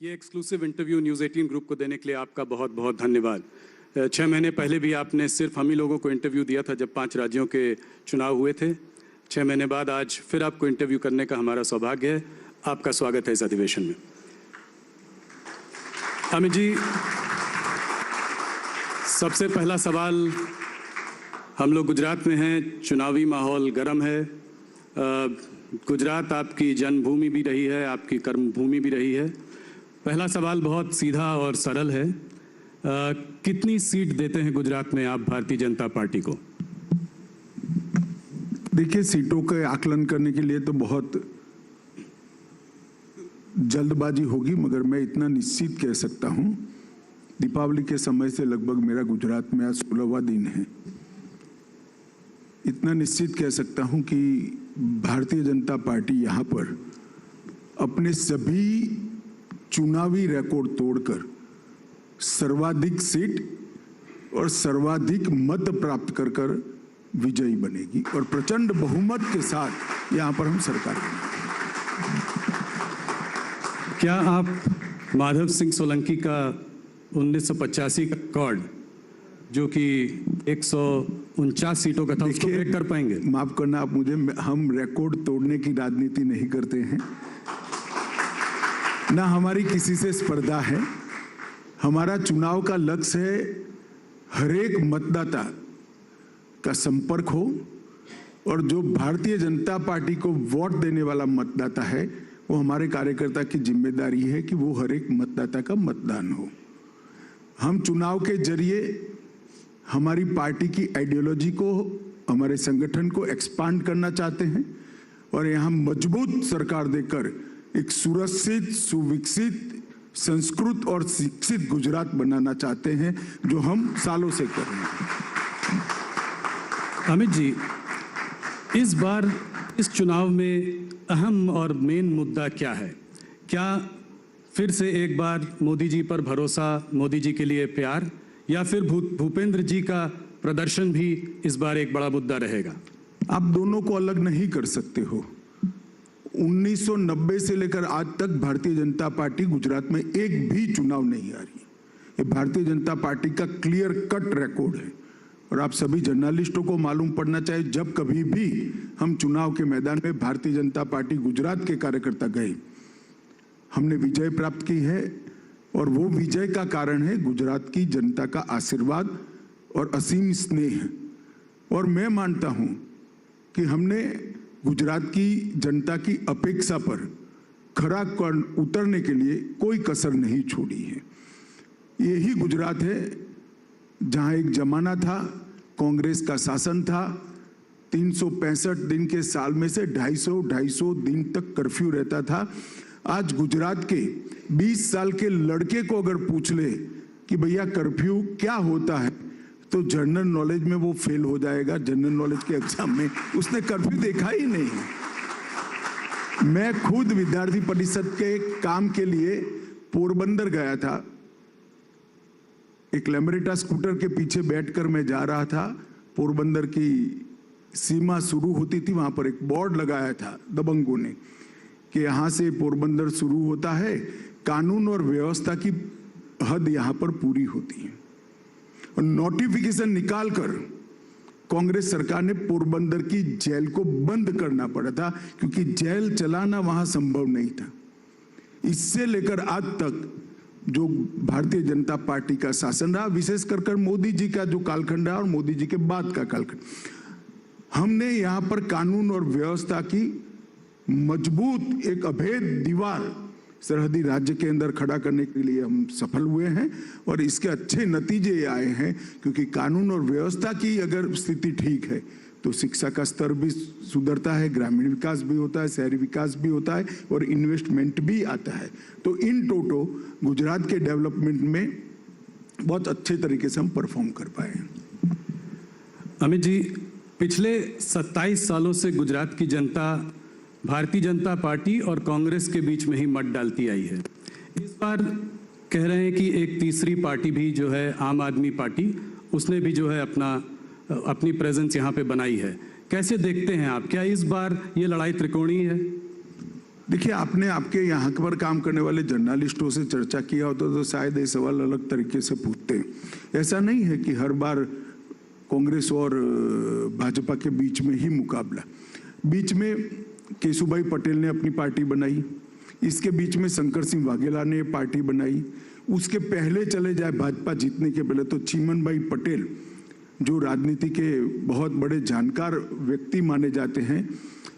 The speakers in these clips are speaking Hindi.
ये एक्सक्लूसिव इंटरव्यू न्यूज़ 18 ग्रुप को देने के लिए आपका बहुत बहुत धन्यवाद। 6 महीने पहले भी आपने सिर्फ हम ही लोगों को इंटरव्यू दिया था जब 5 राज्यों के चुनाव हुए थे। 6 महीने बाद आज फिर आपको इंटरव्यू करने का हमारा सौभाग्य है। आपका स्वागत है इस अधिवेशन में। अमित जी, सबसे पहला सवाल, हम लोग गुजरात में हैं, चुनावी माहौल गर्म है। गुजरात आपकी जन्मभूमि भी रही है, आपकी कर्मभूमि भी रही है। पहला सवाल बहुत सीधा और सरल है, कितनी सीट देते हैं गुजरात में आप भारतीय जनता पार्टी को? देखिए, सीटों के आकलन करने के लिए तो बहुत जल्दबाजी होगी, मगर मैं इतना निश्चित कह सकता हूं, दीपावली के समय से लगभग मेरा गुजरात में आज 16वां दिन है। इतना निश्चित कह सकता हूं कि भारतीय जनता पार्टी यहां पर अपने सभी चुनावी रिकॉर्ड तोड़कर सर्वाधिक सीट और सर्वाधिक मत प्राप्त कर विजयी बनेगी और प्रचंड बहुमत के साथ यहां पर हम सरकार बनाएंगे। क्या आप माधव सिंह सोलंकी का 1985 का रिकॉर्ड, जो कि 149 सीटों का था, उसको ब्रेक कर पाएंगे? माफ करना आप मुझे, हम रिकॉर्ड तोड़ने की राजनीति नहीं करते हैं, ना हमारी किसी से स्पर्धा है। हमारा चुनाव का लक्ष्य है हर एक मतदाता का संपर्क हो और जो भारतीय जनता पार्टी को वोट देने वाला मतदाता है, वो हमारे कार्यकर्ता की जिम्मेदारी है कि वो हर एक मतदाता का मतदान हो। हम चुनाव के जरिए हमारी पार्टी की आइडियोलॉजी को, हमारे संगठन को एक्सपांड करना चाहते हैं और यहाँ मजबूत सरकार देकर एक सुरक्षित, सुविकसित, संस्कृत और शिक्षित गुजरात बनाना चाहते हैं, जो हम सालों से कर रहे हैं। अमित जी, इस बार इस चुनाव में अहम और मेन मुद्दा क्या है? क्या फिर से एक बार मोदी जी पर भरोसा, मोदी जी के लिए प्यार, या फिर भूपेंद्र जी का प्रदर्शन भी इस बार एक बड़ा मुद्दा रहेगा? आप दोनों को अलग नहीं कर सकते हो। 1990 से लेकर आज तक भारतीय जनता पार्टी गुजरात में एक भी चुनाव नहीं हारी। ये भारतीय जनता पार्टी का क्लियर कट रिकॉर्ड है और आप सभी जर्नलिस्टों को मालूम पड़ना चाहिए, जब कभी भी हम चुनाव के मैदान में भारतीय जनता पार्टी गुजरात के कार्यकर्ता गए, हमने विजय प्राप्त की है और वो विजय का कारण है गुजरात की जनता का आशीर्वाद और असीम स्नेह। और मैं मानता हूं कि हमने गुजरात की जनता की अपेक्षा पर खरा उतरने के लिए कोई कसर नहीं छोड़ी है। यही गुजरात है जहां एक जमाना था, कांग्रेस का शासन था, 365 दिन के साल में से 250 दिन तक कर्फ्यू रहता था। आज गुजरात के 20 साल के लड़के को अगर पूछ ले कि भैया कर्फ्यू क्या होता है, तो जनरल नॉलेज में वो फेल हो जाएगा। जनरल नॉलेज के एग्जाम में उसने कर्फ्यू देखा ही नहीं। मैं खुद विद्यार्थी परिषद के काम के लिए पोरबंदर गया था। एक लैम्ब्रेटा स्कूटर के पीछे बैठकर मैं जा रहा था। पोरबंदर की सीमा शुरू होती थी, वहां पर एक बोर्ड लगाया था दबंगों ने कि यहां से पोरबंदर शुरू होता है, कानून और व्यवस्था की हद यहां पर पूरी होती है। और नोटिफिकेशन निकालकर कांग्रेस सरकार ने पोरबंदर की जेल को बंद करना पड़ा था, क्योंकि जेल चलाना वहां संभव नहीं था। इससे लेकर आज तक जो भारतीय जनता पार्टी का शासन रहा, विशेष कर मोदी जी का जो कालखंड है और मोदी जी के बाद का कालखंड, हमने यहाँ पर कानून और व्यवस्था की मजबूत एक अभेद दीवार सरहदी राज्य के अंदर खड़ा करने के लिए हम सफल हुए हैं और इसके अच्छे नतीजे आए हैं। क्योंकि कानून और व्यवस्था की अगर स्थिति ठीक है तो शिक्षा का स्तर भी सुधरता है, ग्रामीण विकास भी होता है, शहरी विकास भी होता है और इन्वेस्टमेंट भी आता है। तो इन टोटो गुजरात के डेवलपमेंट में बहुत अच्छे तरीके से हम परफॉर्म कर पाए हैं। अमित जी, पिछले 27 सालों से गुजरात की जनता भारतीय जनता पार्टी और कांग्रेस के बीच में ही मत डालती आई है। इस बार कह रहे हैं कि एक तीसरी पार्टी भी जो है, आम आदमी पार्टी, उसने भी जो है अपनी प्रेजेंस यहाँ पे बनाई है। कैसे देखते हैं आप, क्या इस बार ये लड़ाई त्रिकोणीय है? देखिए, आपने आपके यहाँ पर काम करने वाले जर्नलिस्टों से चर्चा किया होता तो शायद ये सवाल अलग तरीके से पूछते। ऐसा नहीं है कि हर बार कांग्रेस और भाजपा के बीच में ही मुकाबला। बीच में केशुभाई पटेल ने अपनी पार्टी बनाई, इसके बीच में शंकर सिंह वाघेला ने पार्टी बनाई, उसके पहले चले जाए भाजपा जीतने के पहले तो चिमन भाई पटेल जो राजनीति के बहुत बड़े जानकार व्यक्ति माने जाते हैं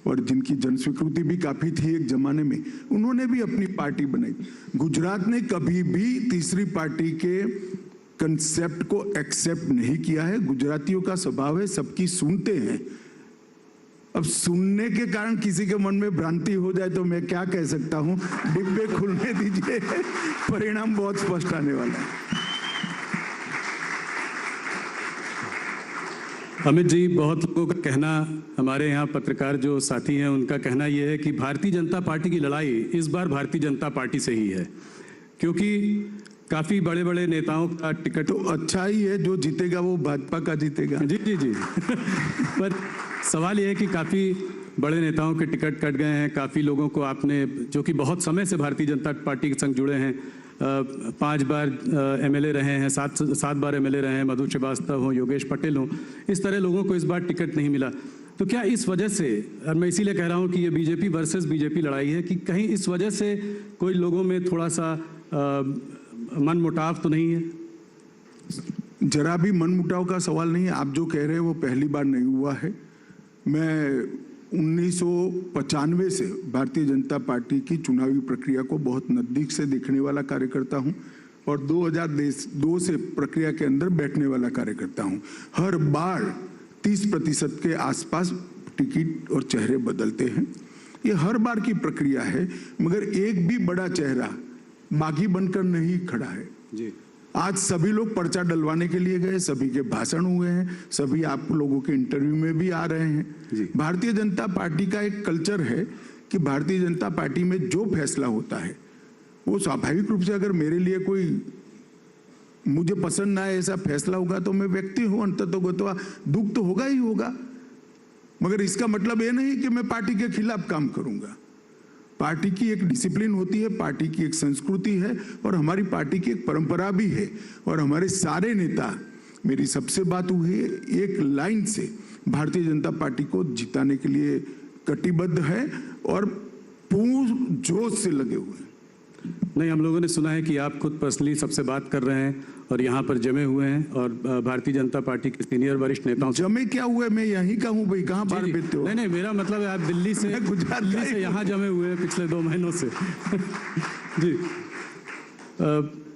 और जिनकी जनस्वीकृति भी काफी थी एक जमाने में, उन्होंने भी अपनी पार्टी बनाई। गुजरात ने कभी भी तीसरी पार्टी के कंसेप्ट को एक्सेप्ट नहीं किया है। गुजरातियों का स्वभाव है सबकी सुनते हैं। अब सुनने के कारण किसी के मन में भ्रांति हो जाए तो मैं क्या कह सकता हूं, डिब्बे खुलने दीजिए, परिणाम बहुत स्पष्ट आने वाला है। अमित जी, बहुत लोगों का कहना, हमारे यहाँ पत्रकार जो साथी हैं उनका कहना यह है कि भारतीय जनता पार्टी की लड़ाई इस बार भारतीय जनता पार्टी से ही है, क्योंकि काफी बड़े बड़े नेताओं का टिकट। तो अच्छा ही है, जो जीतेगा वो भाजपा का जीतेगा। जी जी जी पर सवाल यह है कि काफी बड़े नेताओं के टिकट कट गए हैं। काफी लोगों को आपने, जो कि बहुत समय से भारतीय जनता पार्टी के संग जुड़े हैं, 5 बार एमएलए रहे हैं, 7 बार एमएलए रहे हैं, मधु श्रीवास्तव हो, योगेश पटेल हो, इस तरह लोगों को इस बार टिकट नहीं मिला। तो क्या इस वजह से, और मैं इसीलिए कह रहा हूं कि ये बीजेपी वर्सेस बीजेपी लड़ाई है, कि कहीं इस वजह से कोई लोगों में थोड़ा सा मन मुटाव तो नहीं है? जरा भी मन मुटाव का सवाल नहीं है। आप जो कह रहे हैं वो पहली बार नहीं हुआ है। मैं 1995 से भारतीय जनता पार्टी की चुनावी प्रक्रिया को बहुत नजदीक से देखने वाला कार्यकर्ता हूं और 2002 से प्रक्रिया के अंदर बैठने वाला कार्यकर्ता हूं। हर बार 30% के आसपास टिकट और चेहरे बदलते हैं। ये हर बार की प्रक्रिया है, मगर एक भी बड़ा चेहरा बागी बनकर नहीं खड़ा है जी। आज सभी लोग पर्चा डलवाने के लिए गए, सभी के भाषण हुए हैं, सभी आप लोगों के इंटरव्यू में भी आ रहे हैं। भारतीय जनता पार्टी का एक कल्चर है कि भारतीय जनता पार्टी में जो फैसला होता है वो स्वाभाविक रूप से, अगर मेरे लिए कोई मुझे पसंद ना है ऐसा फैसला होगा तो मैं व्यक्ति हूं, अंततः दुख तो होगा ही होगा, मगर इसका मतलब ये नहीं कि मैं पार्टी के खिलाफ काम करूंगा। पार्टी की एक डिसिप्लिन होती है, पार्टी की एक संस्कृति है और हमारी पार्टी की एक परंपरा भी है। और हमारे सारे नेता, मेरी सबसे बात हुई है, एक लाइन से भारतीय जनता पार्टी को जिताने के लिए कटिबद्ध है और पूर्ण जोश से लगे हुए हैं। नहीं, हम लोगों ने सुना है कि आप खुद पर्सनली सबसे बात कर रहे हैं और यहाँ पर जमे हुए हैं और भारतीय जनता पार्टी के सीनियर वरिष्ठ नेताओं से। जमे क्या हुए, मैं यहीं का हूँ भाई, कहाँ बाहर बैठते हो? नहीं नहीं, मेरा मतलब है आप दिल्ली से यहाँ जमे हुए हैं पिछले 2 महीनों से। जी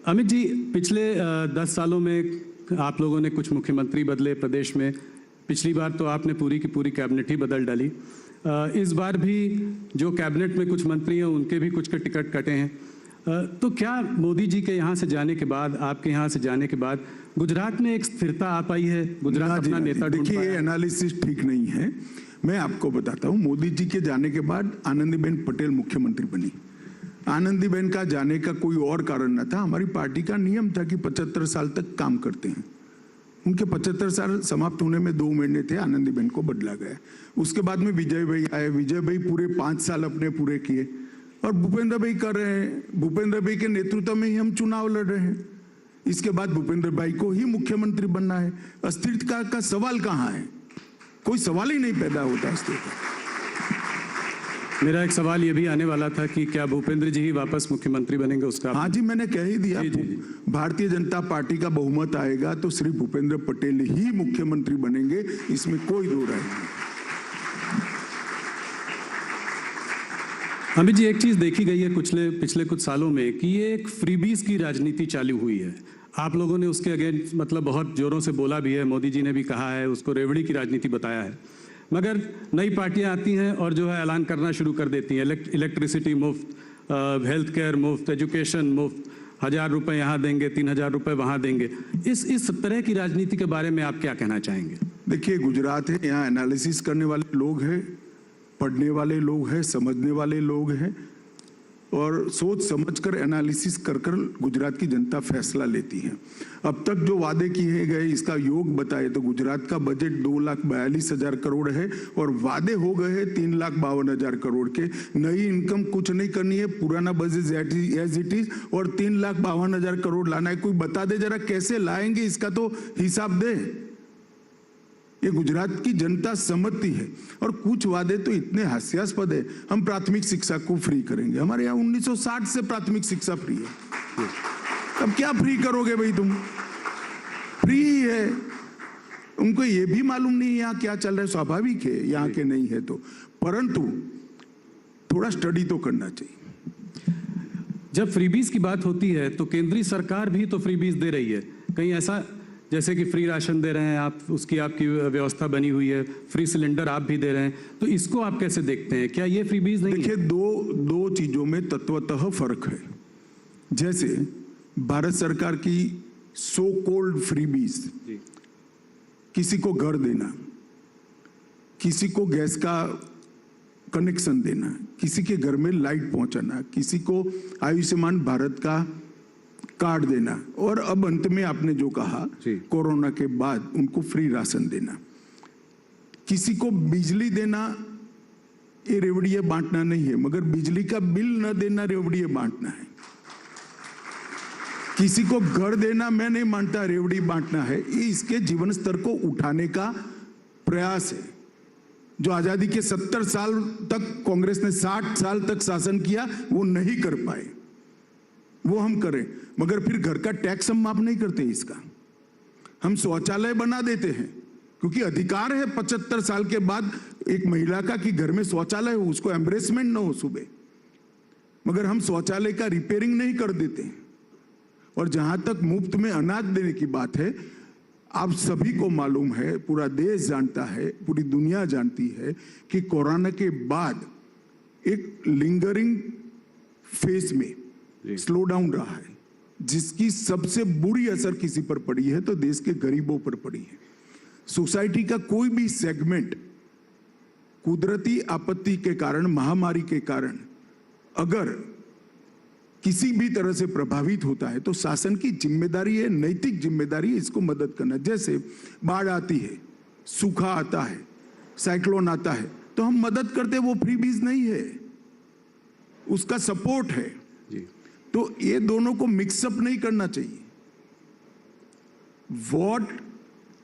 अमित जी, पिछले 10 सालों में आप लोगों ने कुछ मुख्यमंत्री बदले प्रदेश में। पिछली बार तो आपने पूरी की पूरी कैबिनेट ही बदल डाली। इस बार भी जो कैबिनेट में कुछ मंत्री हैं उनके भी कुछ के टिकट कटे हैं। तो क्या मोदी जी के यहाँ से जाने के बाद, आपके यहाँ से जाने के बाद गुजरात में एक स्थिरता आ पाई है? गुजरात अपना नेता ढूंढ पाया? देखिए, ये एनालिसिस ठीक नहीं है। मैं आपको बताता हूँ, मोदी जी के जाने के बाद आनंदीबेन पटेल मुख्यमंत्री बनी। आनंदीबेन का जाने का कोई और कारण न था, हमारी पार्टी का नियम था कि 75 साल तक काम करते हैं। उनके 75 साल समाप्त होने में 2 महीने थे, आनंदीबेन को बदला गया। उसके बाद में विजय भाई आए, विजय भाई पूरे 5 साल अपने पूरे किए और भूपेंद्र भाई कर रहे हैं। भूपेंद्र भाई के नेतृत्व में ही हम चुनाव लड़ रहे हैं। इसके बाद भूपेंद्र भाई को ही मुख्यमंत्री बनना है। अस्थिरता का सवाल कहाँ है? कोई सवाल ही नहीं पैदा होता अस्थिरता। मेरा एक सवाल ये भी आने वाला था कि क्या भूपेंद्र जी ही वापस मुख्यमंत्री बनेंगे? उसका हाँ जी, मैंने कह ही दिया। जी। भारतीय जनता पार्टी का बहुमत आएगा तो श्री भूपेंद्र पटेल ही मुख्यमंत्री बनेंगे, इसमें कोई दो राय नहीं। अमित जी, एक चीज देखी गई है पिछले कुछ सालों में कि ये एक फ्रीबीज की राजनीति चालू हुई है। आप लोगों ने उसके अगेंस्ट मतलब बहुत जोरों से बोला भी है, मोदी जी ने भी कहा है, उसको रेवड़ी की राजनीति बताया है। मगर नई पार्टियां आती हैं और जो है ऐलान करना शुरू कर देती हैं, इलेक्ट्रिसिटी मुफ्त, हेल्थ केयर मुफ्त, एजुकेशन मुफ्त, 1000 रुपये यहाँ देंगे, 3000 रुपये वहाँ देंगे। इस तरह की राजनीति के बारे में आप क्या कहना चाहेंगे? देखिए, गुजरात है, यहाँ एनालिसिस करने वाले लोग हैं, पढ़ने वाले लोग हैं, समझने वाले लोग हैं। और सोच समझकर एनालिसिस कर कर गुजरात की जनता फैसला लेती है। अब तक जो वादे किए गए इसका योग बताए तो गुजरात का बजट 2,42,000 करोड़ है और वादे हो गए हैं 3,52,000 करोड़ के। नई इनकम कुछ नहीं करनी है, पुराना बजट एज इट इज और 3,52,000 करोड़ लाना है। कोई बता दे जरा कैसे लाएंगे, इसका तो हिसाब दे। ये गुजरात की जनता समझती है। और कुछ वादे तो इतने हास्यास्पद है, हम प्राथमिक शिक्षा को फ्री करेंगे। हमारे यहाँ 1960 से प्राथमिक शिक्षा फ्री है, अब क्या फ्री करोगे भाई तुम? फ्री है। उनको ये भी मालूम नहीं यहाँ क्या चल रहा है, स्वाभाविक है यहाँ के नहीं है तो, परंतु थोड़ा स्टडी तो करना चाहिए। जब फ्रीबीज की बात होती है तो केंद्रीय सरकार भी तो फ्रीबीज दे रही है। कहीं ऐसा जैसे कि फ्री राशन दे रहे हैं आप, उसकी आपकी व्यवस्था बनी हुई है, फ्री सिलेंडर आप भी दे रहे हैं, तो इसको आप कैसे देखते हैं? क्या ये फ्रीबीज नहीं है? देखिए, दो चीजों में तत्वतः फर्क है। जैसे भारत सरकार की सो कॉल्ड फ्रीबीज, किसी को घर देना, किसी को गैस का कनेक्शन देना, किसी के घर में लाइट पहुंचाना, किसी को आयुष्मान भारत का कार्ड देना, और अब अंत में आपने जो कहा कोरोना के बाद उनको फ्री राशन देना, किसी को बिजली देना, ये रेवड़िए बांटना नहीं है, मगर बिजली का बिल न देना रेवड़िए बांटना है। किसी को घर देना मैं नहीं मानता रेवड़ी बांटना है, ये इसके जीवन स्तर को उठाने का प्रयास है। जो आजादी के 70 साल तक कांग्रेस ने 60 साल तक शासन किया वो नहीं कर पाए, वो हम करें। मगर फिर घर का टैक्स हम माफ नहीं करते, इसका हम शौचालय बना देते हैं, क्योंकि अधिकार है 75 साल के बाद एक महिला का कि घर में शौचालय हो, उसको एम्ब्रेसमेंट ना हो सुबह, मगर हम शौचालय का रिपेयरिंग नहीं कर देते। और जहां तक मुफ्त में अनाज देने की बात है, आप सभी को मालूम है, पूरा देश जानता है, पूरी दुनिया जानती है कि कोरोना के बाद एक लिंगरिंग फेज में स्लो डाउन रहा है, जिसकी सबसे बुरी असर किसी पर पड़ी है तो देश के गरीबों पर पड़ी है। सोसाइटी का कोई भी सेगमेंट कुदरती आपत्ति के कारण, महामारी के कारण अगर किसी भी तरह से प्रभावित होता है तो शासन की जिम्मेदारी है, नैतिक जिम्मेदारी है इसको मदद करना। जैसे बाढ़ आती है, सूखा आता है, साइक्लोन आता है, तो हम मदद करते, वो फ्रीबीज नहीं है, उसका सपोर्ट है जी। तो ये दोनों को मिक्सअप नहीं करना चाहिए। वोट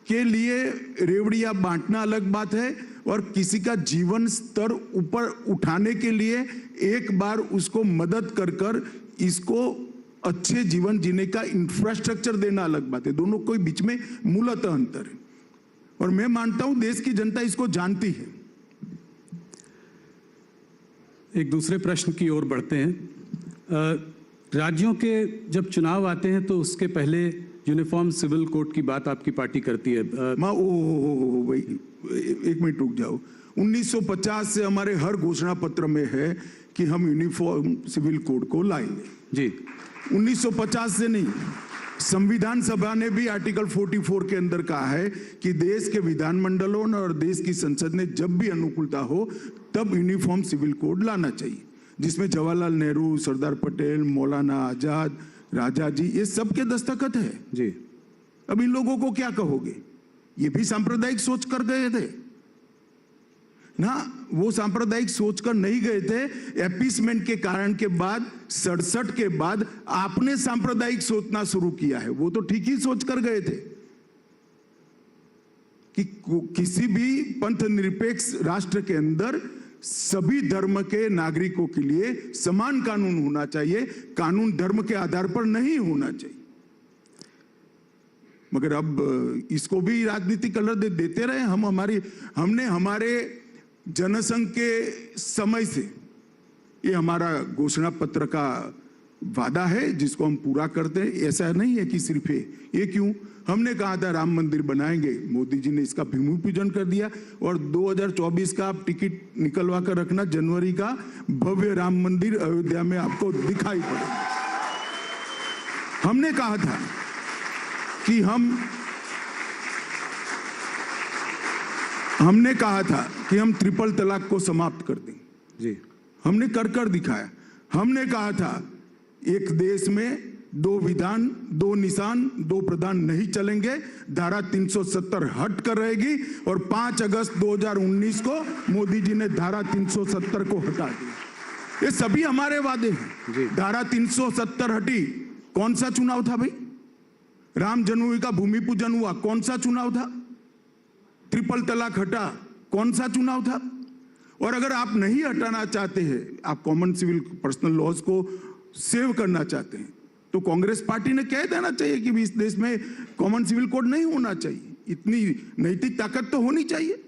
के लिए रेवड़िया बांटना अलग बात है, और किसी का जीवन स्तर ऊपर उठाने के लिए एक बार उसको मदद कर कर इसको अच्छे जीवन जीने का इंफ्रास्ट्रक्चर देना अलग बात है। दोनों के बीच में मूलतः अंतर है, और मैं मानता हूं देश की जनता इसको जानती है। एक दूसरे प्रश्न की ओर बढ़ते हैं। राज्यों के जब चुनाव आते हैं तो उसके पहले यूनिफॉर्म सिविल कोड की बात आपकी पार्टी करती है। भाई एक मिनट रुक जाओ। 1950 से हमारे हर घोषणा पत्र में है कि हम यूनिफॉर्म सिविल कोड को लाएंगे जी। 1950 से नहीं, संविधान सभा ने भी आर्टिकल 44 के अंदर कहा है कि देश के विधानमंडलों और देश की संसद ने जब भी अनुकूलता हो तब यूनिफॉर्म सिविल कोड लाना चाहिए, जिसमें जवाहरलाल नेहरू, सरदार पटेल, मौलाना आजाद, राजा जी, ये सबके दस्तखत है जी। अब इन लोगों को क्या कहोगे? ये भी सांप्रदायिक सोच कर गए थे ना, वो सांप्रदायिक सोच कर नहीं गए थे। एपीसमेंट के कारण के बाद 67 के बाद आपने सांप्रदायिक सोचना शुरू किया है, वो तो ठीक ही सोच कर गए थे कि किसी भी पंथ निरपेक्ष राष्ट्र के अंदर सभी धर्म के नागरिकों के लिए समान कानून होना चाहिए, कानून धर्म के आधार पर नहीं होना चाहिए। मगर अब इसको भी राजनीतिक कलर देते रहे। हमने हमारे जनसंघ के समय से ये हमारा घोषणा पत्र का वादा है जिसको हम पूरा करते हैं। ऐसा नहीं है कि सिर्फ ये क्यों, हमने कहा था राम मंदिर बनाएंगे, मोदी जी ने इसका भूमि पूजन कर दिया, और 2024 का आप टिकट निकलवा कर रखना, जनवरी का भव्य राम मंदिर अयोध्या में आपको दिखाई पड़ेगा। हमने कहा था कि हम ट्रिपल तलाक को समाप्त कर दें जी। हमने कर दिखाया। हमने कहा था एक देश में 2 विधान 2 निशान 2 प्रधान नहीं चलेंगे, धारा 370 हट कर रहेगी और 5 अगस्त 2019 को मोदी जी ने धारा 370 को हटा दिया। ये सभी हमारे वादे हैं। धारा 370 हटी, कौन सा चुनाव था भाई? राम जन्मभूमि का भूमि पूजन हुआ, कौन सा चुनाव था? ट्रिपल तलाक हटा, कौन सा चुनाव था? और अगर आप नहीं हटाना चाहते हैं, आप कॉमन सिविल पर्सनल लॉज को सेव करना चाहते हैं, तो कांग्रेस पार्टी ने कह देना चाहिए कि इस देश में कॉमन सिविल कोड नहीं होना चाहिए। इतनी नैतिक ताकत तो होनी चाहिए।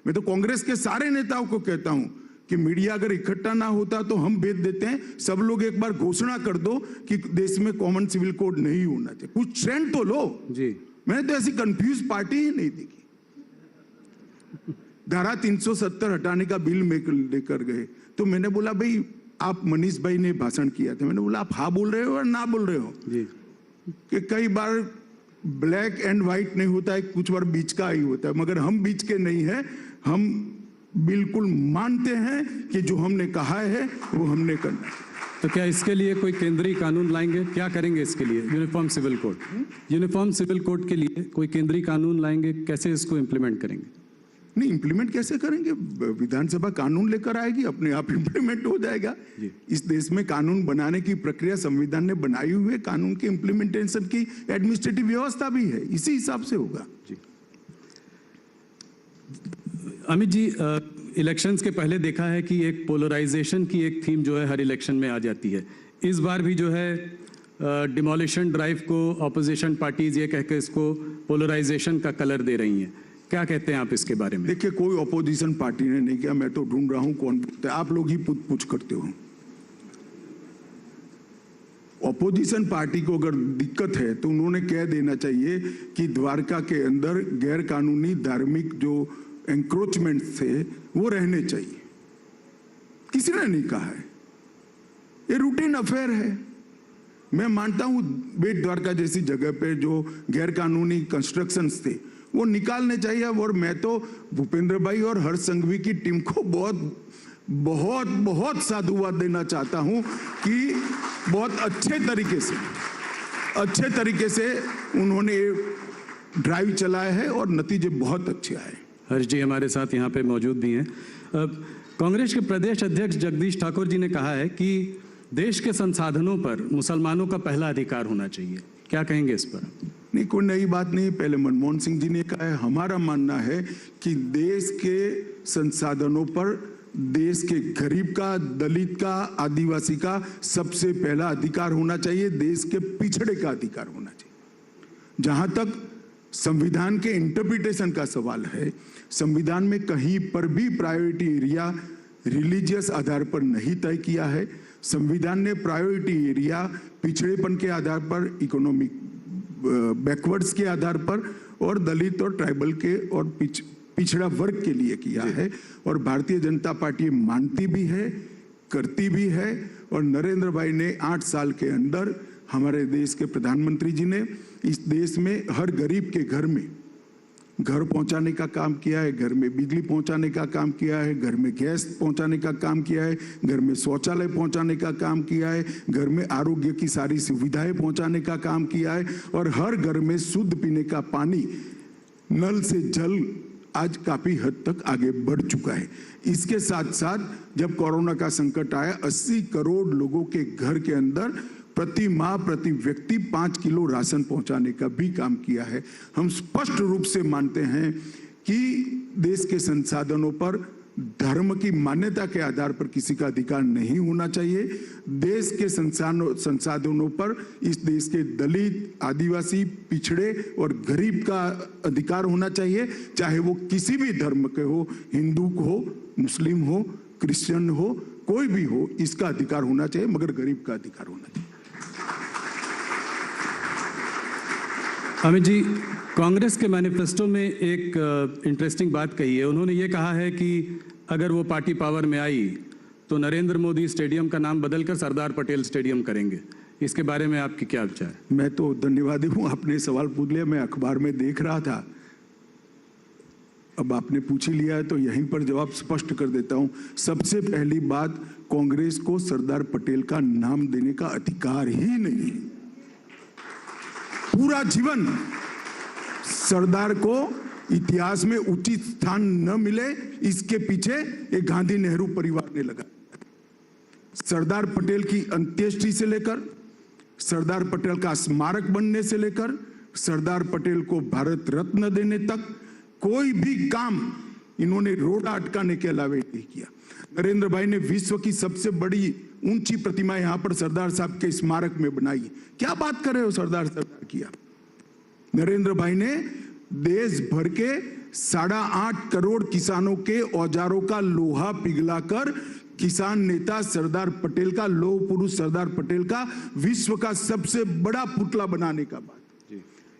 मैं तो कांग्रेस के सारे नेताओं को कहता हूं कि मीडिया अगर इकट्ठा ना होता तो हम भेज देते हैं, सब लोग एक बार घोषणा कर दो कि देश में कॉमन सिविल कोड नहीं होना चाहिए। कुछ ट्रेंड तो लो जी। मैंने तो ऐसी कंफ्यूज पार्टी ही नहीं देखी। धारा 370 हटाने का बिल लेकर गए तो मैंने बोला भाई, आप मनीष भाई ने भाषण किया था, मैंने बोला आप हाँ बोल रहे हो और ना बोल रहे हो जी। कि कई बार ब्लैक एंड व्हाइट नहीं होता है, कुछ बार बीच का ही होता है, मगर हम बीच के नहीं है। हम बिल्कुल मानते हैं कि जो हमने कहा है वो हमने करना है। तो क्या इसके लिए कोई केंद्रीय कानून लाएंगे? क्या करेंगे इसके लिए? Uniform civil code, uniform civil code के लिए कोई केंद्रीय कानून लाएंगे? कैसे इसको इम्प्लीमेंट करेंगे? नहीं, इम्प्लीमेंट कैसे करेंगे? विधानसभा कानून लेकर आएगी, अपने आप इम्प्लीमेंट हो जाएगा। इस देश में कानून बनाने की प्रक्रिया संविधान ने बनाई हुई है, कानून के इम्प्लीमेंटेशन की एडमिनिस्ट्रेटिव व्यवस्था भी है, इसी हिसाब से होगा जी। अमित जी, इलेक्शंस के पहले देखा है कि एक पोलराइजेशन की एक थीम जो है हर इलेक्शन में आ जाती है। इस बार भी जो है डिमोलिशन ड्राइव को ऑपोजिशन पार्टीज ये कह के इसको पोलराइजेशन का कलर दे रही हैं। क्या कहते हैं आप इसके बारे में? देखिए, कोई ऑपोजिशन पार्टी ने नहीं किया, मैं तो ढूंढ रहा हूं कौन पूछता है। आप लोग ही पूछ करते हो। ऑपोजिशन पार्टी को अगर दिक्कत है तो उन्होंने कह देना चाहिए कि द्वारका के अंदर गैर कानूनी धार्मिक जो एंक्रोचमेंट थे वो रहने चाहिए। किसी ने नहीं कहा है, ये रूटीन अफेयर है। मैं मानता हूं बेट द्वारका जैसी जगह पे जो गैर कानूनी कंस्ट्रक्शंस थे वो निकालने चाहिए। और मैं तो भूपेंद्र भाई और हर्ष संघवी की टीम को बहुत बहुत बहुत साधुवाद देना चाहता हूं कि बहुत अच्छे तरीके से उन्होंने ड्राइव चलाया है और नतीजे बहुत अच्छे आए। हर्ष जी हमारे साथ यहाँ पे मौजूद भी हैं। कांग्रेस के प्रदेश अध्यक्ष जगदीश ठाकुर जी ने कहा है कि देश के संसाधनों पर मुसलमानों का पहला अधिकार होना चाहिए। क्या कहेंगे इस पर? नहीं, कोई नई बात नहीं। पहले मनमोहन सिंह जी ने कहा है। हमारा मानना है कि देश के संसाधनों पर देश के गरीब का, दलित का, आदिवासी का सबसे पहला अधिकार होना चाहिए, देश के पिछड़े का अधिकार होना चाहिए। जहां तक संविधान के इंटरप्रिटेशन का सवाल है, संविधान में कहीं पर भी प्रायोरिटी एरिया रिलीजियस आधार पर नहीं तय किया है। संविधान ने प्रायोरिटी एरिया पिछड़ेपन के आधार पर, इकोनॉमिक बैकवर्ड्स के आधार पर और दलित और ट्राइबल के और पिछड़ा वर्ग के लिए किया है। और भारतीय जनता पार्टी मानती भी है, करती भी है। और नरेंद्र भाई ने 8 साल के अंदर, हमारे देश के प्रधानमंत्री जी ने इस देश में हर गरीब के घर में घर पहुंचाने का काम किया है, घर में बिजली पहुंचाने का काम किया है, घर में गैस पहुंचाने का काम किया है, घर में शौचालय पहुंचाने का काम किया है, घर में आरोग्य की सारी सुविधाएं पहुंचाने का काम किया है और हर घर में शुद्ध पीने का पानी, नल से जल आज काफी हद तक आगे बढ़ चुका है। इसके साथ साथ जब कोरोना का संकट आया, 80 करोड़ लोगों के घर के अंदर प्रति माह प्रति व्यक्ति 5 किलो राशन पहुंचाने का भी काम किया है। हम स्पष्ट रूप से मानते हैं कि देश के संसाधनों पर धर्म की मान्यता के आधार पर किसी का अधिकार नहीं होना चाहिए। देश के संसाधनों पर इस देश के दलित, आदिवासी, पिछड़े और गरीब का अधिकार होना चाहिए, चाहे वो किसी भी धर्म के हो, हिंदू हो, मुस्लिम हो, क्रिश्चियन हो, कोई भी हो, इसका अधिकार होना चाहिए, मगर गरीब का अधिकार होना चाहिए। अमित जी, कांग्रेस के मैनिफेस्टो में एक इंटरेस्टिंग बात कही है। उन्होंने ये कहा है कि अगर वो पार्टी पावर में आई तो नरेंद्र मोदी स्टेडियम का नाम बदलकर सरदार पटेल स्टेडियम करेंगे। इसके बारे में आपकी क्या विचार है? मैं तो धन्यवादी हूँ, आपने सवाल पूछ लिया। मैं अखबार में देख रहा था, अब आपने पूछ ही लिया है तो यहीं पर जवाब स्पष्ट कर देता हूं। सबसे पहली बात, कांग्रेस को सरदार पटेल का नाम देने का अधिकार ही नहीं है। पूरा जीवन सरदार को इतिहास में उचित स्थान न मिले, इसके पीछे एक गांधी नेहरू परिवार ने लगा। सरदार पटेल की अंत्येष्टि से लेकर, सरदार पटेल का स्मारक बनने से लेकर, सरदार पटेल को भारत रत्न देने तक कोई भी काम इन्होंने रोड़ा अटकाने के अलावे नहीं किया। नरेंद्र भाई ने विश्व की सबसे बड़ी ऊंची प्रतिमा यहां पर सरदार साहब के स्मारक में बनाई। क्या बात कर रहे हो, सरदार किया। नरेंद्र भाई ने देश भर के 8.5 करोड़ किसानों के औजारों का लोहा पिघलाकर किसान नेता सरदार पटेल का, लौह पुरुष सरदार पटेल का विश्व का सबसे बड़ा पुतला बनाने का बात।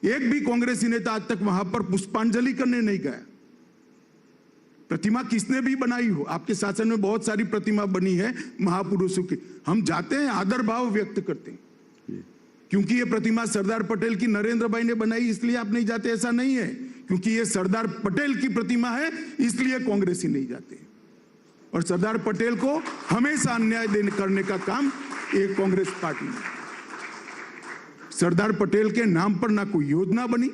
एक भी कांग्रेसी नेता आज तक वहां पर पुष्पांजलि करने नहीं गया। प्रतिमा किसने भी बनाई हो, आपके शासन में बहुत सारी प्रतिमा बनी है महापुरुषों की, हम जाते हैं, आदर भाव व्यक्त करते हैं। क्योंकि ये प्रतिमा सरदार पटेल की नरेंद्र भाई ने बनाई इसलिए आप नहीं जाते, ऐसा नहीं है। क्योंकि ये सरदार पटेल की प्रतिमा है इसलिए कांग्रेसी नहीं जाते। और सरदार पटेल को हमेशा अन्याय करने का काम एक कांग्रेस पार्टी ने। सरदार पटेल के नाम पर ना कोई योजना बनी,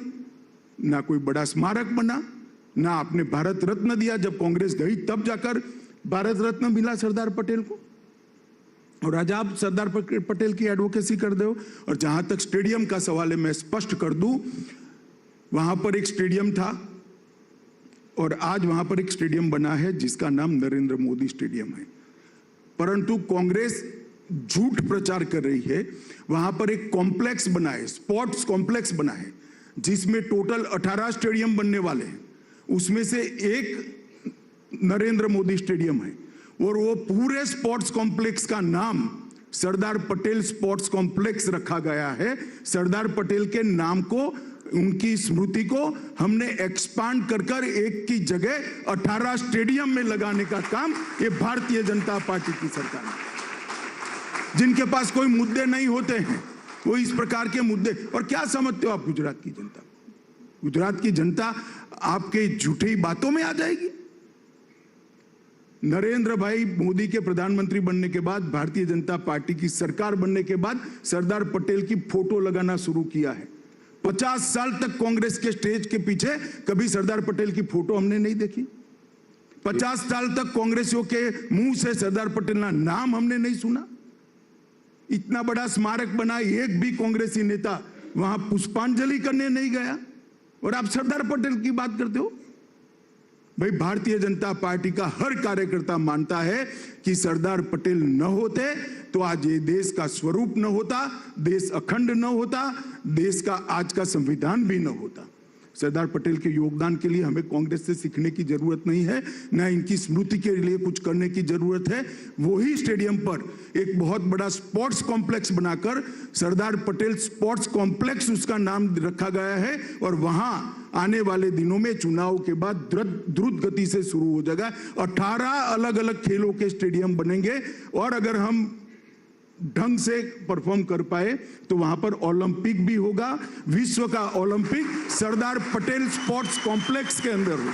ना कोई बड़ा स्मारक बना, ना आपने भारत रत्न दिया। जब कांग्रेस गई तब जाकर भारत रत्न मिला सरदार पटेल को। और आज आप सरदार पटेल की एडवोकेसी कर दो। और जहां तक स्टेडियम का सवाल है, मैं स्पष्ट कर दूं, वहां पर एक स्टेडियम था और आज वहां पर एक स्टेडियम बना है जिसका नाम नरेंद्र मोदी स्टेडियम है। परंतु कांग्रेस झूठ प्रचार कर रही है। वहां पर एक कॉम्प्लेक्स बना है, स्पोर्ट्स कॉम्प्लेक्स बना है, जिसमें टोटल 18 स्टेडियम बनने वाले हैं। उसमें से एक नरेंद्र मोदी स्टेडियम है और वो पूरे स्पोर्ट्स कॉम्प्लेक्स का नाम सरदार पटेल स्पोर्ट्स कॉम्प्लेक्स रखा गया है। सरदार पटेल के नाम को, उनकी स्मृति को हमने एक्सपांड कर एक की जगह 18 स्टेडियम में लगाने का काम ये भारतीय जनता पार्टी की सरकार है। जिनके पास कोई मुद्दे नहीं होते हैं वो इस प्रकार के मुद्दे। और क्या समझते हो आप गुजरात की जनता? गुजरात की जनता आपके झूठी बातों में आ जाएगी। नरेंद्र भाई मोदी के प्रधानमंत्री बनने के बाद, भारतीय जनता पार्टी की सरकार बनने के बाद सरदार पटेल की फोटो लगाना शुरू किया है। 50 साल तक कांग्रेस के स्टेज के पीछे कभी सरदार पटेल की फोटो हमने नहीं देखी। 50 साल तक कांग्रेसियों के मुंह से सरदार पटेल का नाम हमने नहीं सुना। इतना बड़ा स्मारक बना, एक भी कांग्रेसी नेता वहां पुष्पांजलि करने नहीं गया और आप सरदार पटेल की बात करते हो। भाई, भारतीय जनता पार्टी का हर कार्यकर्ता मानता है कि सरदार पटेल न होते तो आज ये देश का स्वरूप न होता, देश अखंड न होता, देश का आज का संविधान भी न होता। सरदार पटेल के योगदान के लिए हमें कांग्रेस से सीखने की जरूरत नहीं है, न इनकी स्मृति के लिए कुछ करने की जरूरत है। वही स्टेडियम पर एक बहुत बड़ा स्पोर्ट्स कॉम्प्लेक्स बनाकर सरदार पटेल स्पोर्ट्स कॉम्प्लेक्स उसका नाम रखा गया है और वहां आने वाले दिनों में चुनाव के बाद द्रुत गति से शुरू हो जाएगा। 18 अलग अलग खेलों के स्टेडियम बनेंगे और अगर हम ढंग से परफॉर्म कर पाए तो वहां पर ओलंपिक भी होगा। विश्व का Olympic Sardar Patel sports complex के अंदर होगा।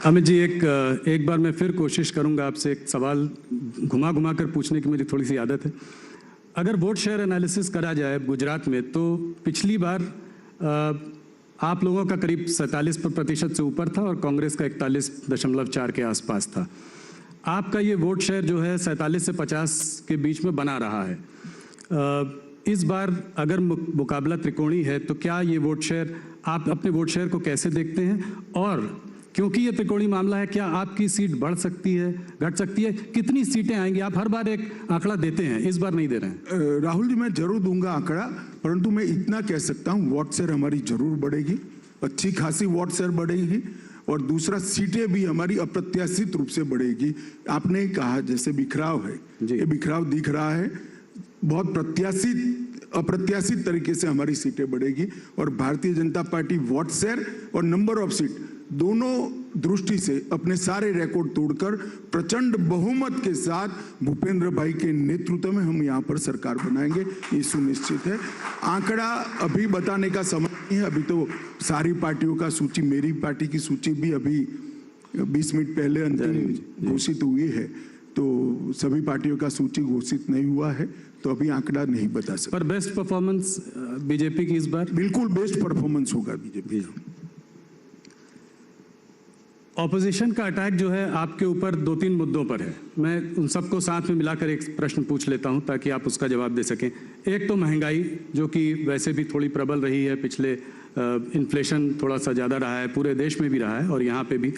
अमित जी, एक बार मैं फिर कोशिश करूंगा आपसे एक सवाल घुमा घुमा कर पूछने की मेरी थोड़ी सी आदत है। अगर वोट शेयर एनालिसिस करा जाए गुजरात में तो पिछली बार आप लोगों का करीब 47% से ऊपर था और कांग्रेस का 41.4 के आसपास था। आपका ये वोट शेयर जो है 47 से 50 के बीच में बना रहा है। इस बार अगर मुकाबला त्रिकोणी है तो क्या ये वोट शेयर, आप अपने वोट शेयर को कैसे देखते हैं? और क्योंकि ये त्रिकोणी मामला है, क्या आपकी सीट बढ़ सकती है, घट सकती है? कितनी सीटें आएंगी? आप हर बार एक आंकड़ा देते हैं, इस बार नहीं दे रहे हैं। राहुल जी, मैं जरूर दूंगा आंकड़ा, परंतु मैं इतना कह सकता हूं वोट शेयर हमारी जरूर बढ़ेगी, अच्छी खासी वोट शेयर बढ़ेगी। और दूसरा, सीटें भी हमारी अप्रत्याशित रूप से बढ़ेगी। आपने कहा जैसे बिखराव है, ये बिखराव दिख रहा है, बहुत अप्रत्याशित तरीके से हमारी सीटें बढ़ेगी। और Bharatiya Janata party vote share और नंबर ऑफ सीट दोनों दृष्टि से अपने सारे रिकॉर्ड तोड़कर प्रचंड बहुमत के साथ भूपेंद्र भाई के नेतृत्व में हम यहाँ पर सरकार बनाएंगे, ये सुनिश्चित है। आंकड़ा अभी बताने का समय नहीं है, अभी तो सारी पार्टियों का सूची, मेरी पार्टी की सूची भी अभी 20 मिनट पहले अंतिम घोषित हुई है, तो सभी पार्टियों का सूची घोषित नहीं हुआ है, तो अभी आंकड़ा नहीं बता सकते। पर बेस्ट परफॉर्मेंस बीजेपी की इस बार? बिल्कुल बेस्ट परफॉर्मेंस होगा बीजेपी। ऑपोजिशन का अटैक जो है आपके ऊपर 2-3 मुद्दों पर है। मैं उन सबको साथ में मिलाकर एक प्रश्न पूछ लेता हूं ताकि आप उसका जवाब दे सकें। एक तो महंगाई, जो कि वैसे भी थोड़ी प्रबल रही है, पिछले इन्फ्लेशन थोड़ा सा ज़्यादा रहा है, पूरे देश में भी रहा है और यहाँ पे भी।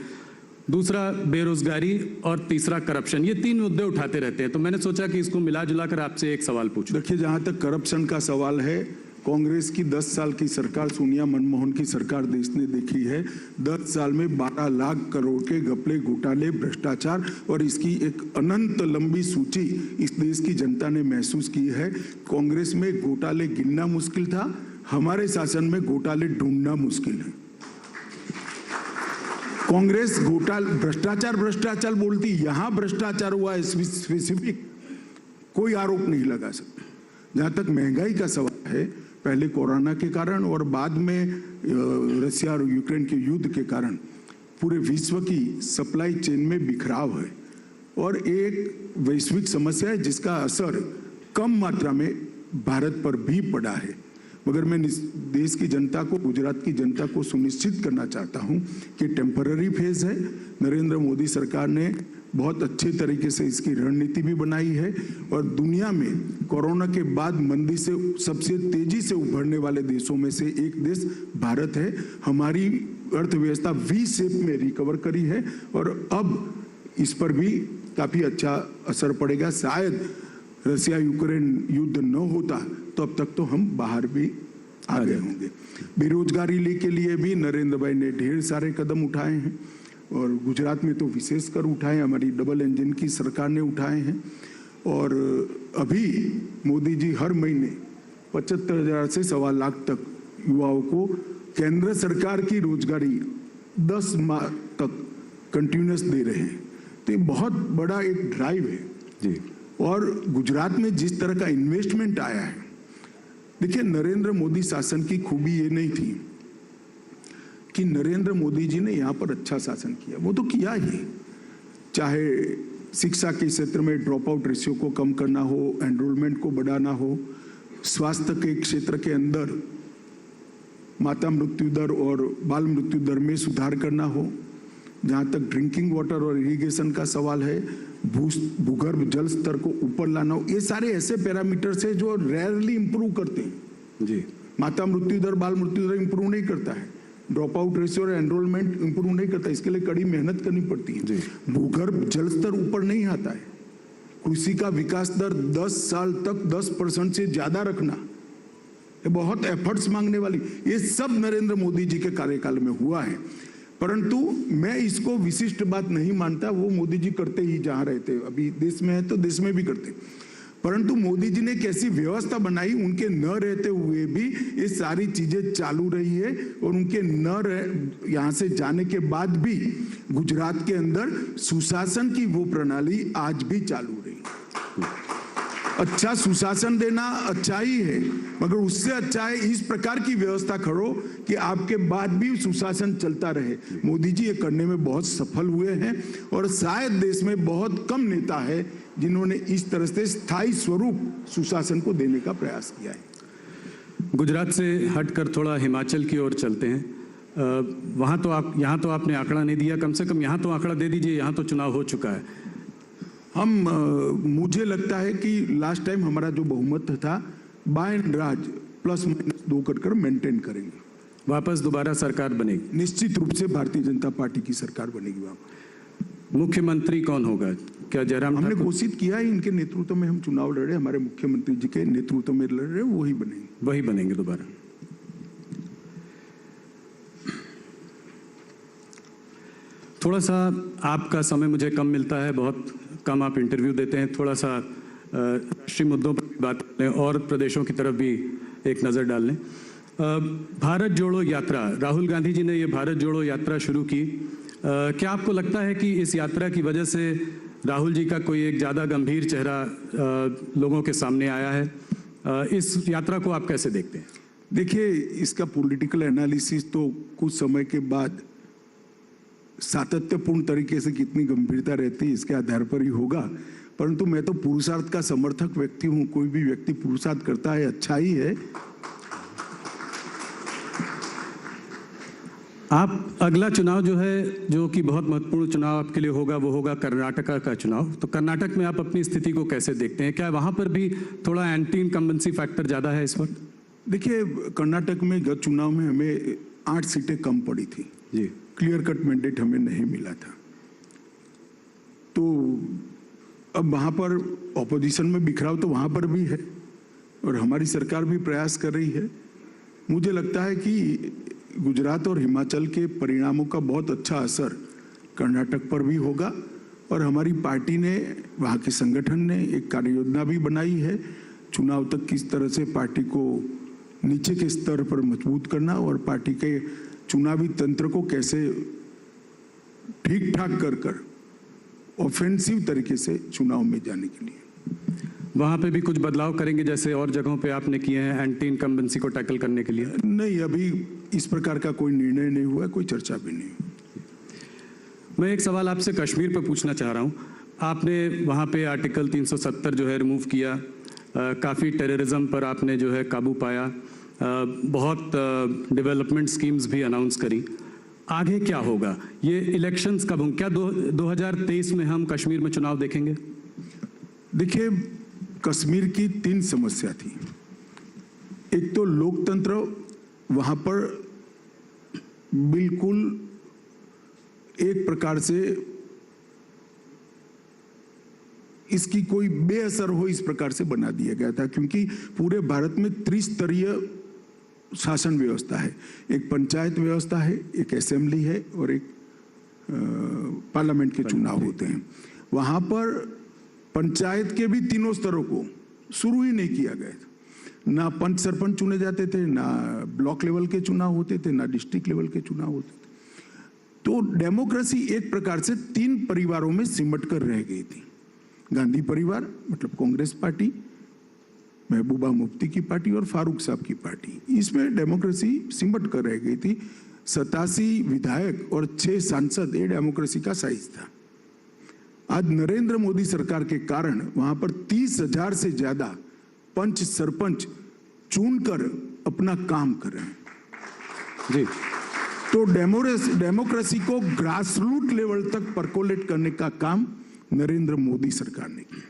दूसरा बेरोजगारी और तीसरा करप्शन, ये 3 मुद्दे उठाते रहते हैं, तो मैंने सोचा कि इसको मिला जुला कर आपसे एक सवाल पूछूं। देखिए, जहाँ तक करप्शन का सवाल है, कांग्रेस की 10 साल की सरकार, सोनिया मनमोहन की सरकार देश ने देखी है। 10 साल में 12 लाख करोड़ के घपले, घोटाले, भ्रष्टाचार और इसकी एक अनंत लंबी सूची इस देश की जनता ने महसूस की है। कांग्रेस में घोटाले गिनना मुश्किल था, हमारे शासन में घोटाले ढूंढना मुश्किल है। कांग्रेस घोटाला, भ्रष्टाचार बोलती, यहां भ्रष्टाचार हुआ है स्पेसिफिक कोई आरोप नहीं लगा सकता। जहां तक महंगाई का सवाल है, पहले कोरोना के कारण और बाद में रशिया और यूक्रेन के युद्ध के कारण पूरे विश्व की सप्लाई चेन में बिखराव है और एक वैश्विक समस्या है जिसका असर कम मात्रा में भारत पर भी पड़ा है। मगर मैं देश की जनता को, गुजरात की जनता को सुनिश्चित करना चाहता हूं कि टेम्पररी फेज है। नरेंद्र मोदी सरकार ने बहुत अच्छे तरीके से इसकी रणनीति भी बनाई है और दुनिया में कोरोना के बाद मंदी से सबसे तेजी से उभरने वाले देशों में से एक देश भारत है। हमारी अर्थव्यवस्था वी शेप में रिकवर करी है और अब इस पर भी काफी अच्छा असर पड़ेगा। शायद रशिया यूक्रेन युद्ध न होता तो अब तक तो हम बाहर भी आ गए होंगे। बेरोजगारी के लिए भी नरेंद्र भाई ने ढेर सारे कदम उठाए हैं और गुजरात में तो विशेषकर उठाए, हमारी डबल इंजन की सरकार ने उठाए हैं। और अभी मोदी जी हर महीने 75,000 से 1.25 लाख तक युवाओं को केंद्र सरकार की रोजगारी 10 माह तक कंटिन्यूस दे रहे हैं, तो ये बहुत बड़ा एक ड्राइव है जी। और गुजरात में जिस तरह का इन्वेस्टमेंट आया है, देखिए नरेंद्र मोदी शासन की खूबी ये नहीं थी कि नरेंद्र मोदी जी ने यहाँ पर अच्छा शासन किया, वो तो किया ही, चाहे शिक्षा के क्षेत्र में ड्रॉप आउट रेशियो को कम करना हो, एनरोलमेंट को बढ़ाना हो, स्वास्थ्य के क्षेत्र के अंदर माता मृत्यु दर और बाल मृत्यु दर में सुधार करना हो, जहाँ तक ड्रिंकिंग वाटर और इरिगेशन का सवाल है, भूगर्भ जल स्तर को ऊपर लाना हो, ये सारे ऐसे पैरामीटर्स है जो रेयरली इंप्रूव करते हैं जी। माता मृत्यु दर, बाल मृत्यु दर इंप्रूव नहीं करता है, ड्रॉप आउट रेशियो और एनरोलमेंट इंप्रूव नहीं करता, इसके लिए कड़ी मेहनत करनी पड़ती है। भूगर्भ जल स्तर ऊपर नहीं आता है, कृषि का विकास दर 10 साल तक 10% से ज्यादा रखना, ये बहुत एफर्ट्स मांगने वाली, ये सब नरेंद्र मोदी जी के कार्यकाल में हुआ है। परंतु मैं इसको विशिष्ट बात नहीं मानता, वो मोदी जी करते ही जहां रहते, अभी देश में है तो देश में भी करते, परंतु मोदी जी ने कैसी व्यवस्था बनाई, उनके न रहते हुए भी ये सारी चीजें चालू रही है और उनके यहाँ से जाने के बाद भी गुजरात के अंदर सुशासन की वो प्रणाली आज भी चालू रही। अच्छा सुशासन देना अच्छा ही है, मगर उससे अच्छा है इस प्रकार की व्यवस्था करो कि आपके बाद भी सुशासन चलता रहे। मोदी जी ये करने में बहुत सफल हुए हैं और शायद देश में बहुत कम नेता है जिन्होंने इस तरह से स्थायी स्वरूप सुशासन को देने का प्रयास किया है। गुजरात से हटकर थोड़ा हिमाचल की ओर चलते हैं। वहाँ तो आपने आंकड़ा नहीं दिया, कम से कम यहाँ तो आंकड़ा दे दीजिए, यहाँ तो चुनाव हो चुका है। मुझे लगता है कि लास्ट टाइम हमारा जो बहुमत था बाय एंड राज +-2 कर मेंटेन करेंगे, वापस दोबारा सरकार बनेगी, निश्चित रूप से भारतीय जनता पार्टी की सरकार बनेगी। वहां मुख्यमंत्री कौन होगा? क्या जयराम हमने घोषित किया है, इनके नेतृत्व में हम चुनाव लड़ रहे, हमारे मुख्यमंत्री जी के नेतृत्व में लड़ रहे, वही बनेंगे दोबारा। थोड़ा सा आपका समय मुझे कम मिलता है, बहुत कम आप इंटरव्यू देते हैं, थोड़ा सा राष्ट्रीय मुद्दों पर बात करें और प्रदेशों की तरफ भी एक नज़र डाल लें। भारत जोड़ो यात्रा, राहुल गांधी जी ने ये भारत जोड़ो यात्रा शुरू की क्या आपको लगता है कि इस यात्रा की वजह से राहुल जी का कोई एक ज़्यादा गंभीर चेहरा लोगों के सामने आया है? इस यात्रा को आप कैसे देखते हैं? देखिए, इसका पॉलिटिकल एनालिसिस तो कुछ समय के बाद सातत्यपूर्ण तरीके से कितनी गंभीरता रहती है इसके आधार पर ही होगा। परंतु मैं तो पुरुषार्थ का समर्थक व्यक्ति हूं। कोई भी व्यक्ति पुरुषार्थ करता है, अच्छा ही है। आप अगला चुनाव जो है, जो कि बहुत महत्वपूर्ण चुनाव आपके लिए होगा, वो होगा कर्नाटका का चुनाव। तो कर्नाटक में आप अपनी स्थिति को कैसे देखते हैं? क्या वहां पर भी थोड़ा एंटी इनकम्बेंसी फैक्टर ज़्यादा है इस वक्त? देखिए, कर्नाटक में गत चुनाव में हमें 8 सीटें कम पड़ी थी जी। क्लियर कट मैंडेट हमें नहीं मिला था। तो अब वहाँ पर ऑपोजिशन में बिखराव तो वहाँ पर भी है और हमारी सरकार भी प्रयास कर रही है। मुझे लगता है कि गुजरात और हिमाचल के परिणामों का बहुत अच्छा असर कर्नाटक पर भी होगा और हमारी पार्टी ने, वहाँ के संगठन ने एक कार्य योजना भी बनाई है चुनाव तक किस तरह से पार्टी को नीचे के स्तर पर मजबूत करना और पार्टी के चुनावी तंत्र को कैसे ठीक ठाक कर ऑफेंसिव तरीके से चुनाव में जाने के लिए। वहाँ पे भी कुछ बदलाव करेंगे जैसे और जगहों पे आपने किए हैं एंटी इनकम्बेंसी को टैकल करने के लिए? नहीं, अभी इस प्रकार का कोई निर्णय नहीं हुआ, कोई चर्चा भी नहीं हुई। मैं एक सवाल आपसे कश्मीर पर पूछना चाह रहा हूँ। आपने वहाँ पे आर्टिकल 370 जो है रिमूव किया, काफ़ी टेररिज्म पर आपने जो है काबू पाया, बहुत डेवलपमेंट स्कीम्स भी अनाउंस करी। आगे क्या होगा? ये इलेक्शंस कब होंगे? क्या 2023 में हम कश्मीर में चुनाव देखेंगे? देखिए, कश्मीर की 3 समस्या थी। एक तो लोकतंत्र वहाँ पर बिल्कुल एक प्रकार से इसकी कोई बेअसर हो इस प्रकार से बना दिया गया था, क्योंकि पूरे भारत में त्रिस्तरीय शासन व्यवस्था है। एक पंचायत व्यवस्था है, एक असेंबली है और एक पार्लियामेंट के चुनाव होते हैं। वहाँ पर पंचायत के भी 3 स्तरों को शुरू ही नहीं किया गया था। ना पंच सरपंच चुने जाते थे, ना ब्लॉक लेवल के चुनाव होते थे, ना डिस्ट्रिक्ट लेवल के चुनाव होते थे। तो डेमोक्रेसी एक प्रकार से 3 परिवारों में सिमट कर रह गई थी। गांधी परिवार मतलब कांग्रेस पार्टी, महबूबा मुफ्ती की पार्टी और फारूक साहब की पार्टी, इसमें डेमोक्रेसी सिमट कर रह गई थी। 87 विधायक और 6 सांसद, ये डेमोक्रेसी का साइज था। आज नरेंद्र मोदी सरकार के कारण वहां पर 30,000 से ज्यादा पंच सरपंच चुनकर अपना काम कर रहे हैं जी। तो डेमोक्रेसी को ग्रासरूट लेवल तक परकोलेट करने का काम नरेंद्र मोदी सरकार ने किया।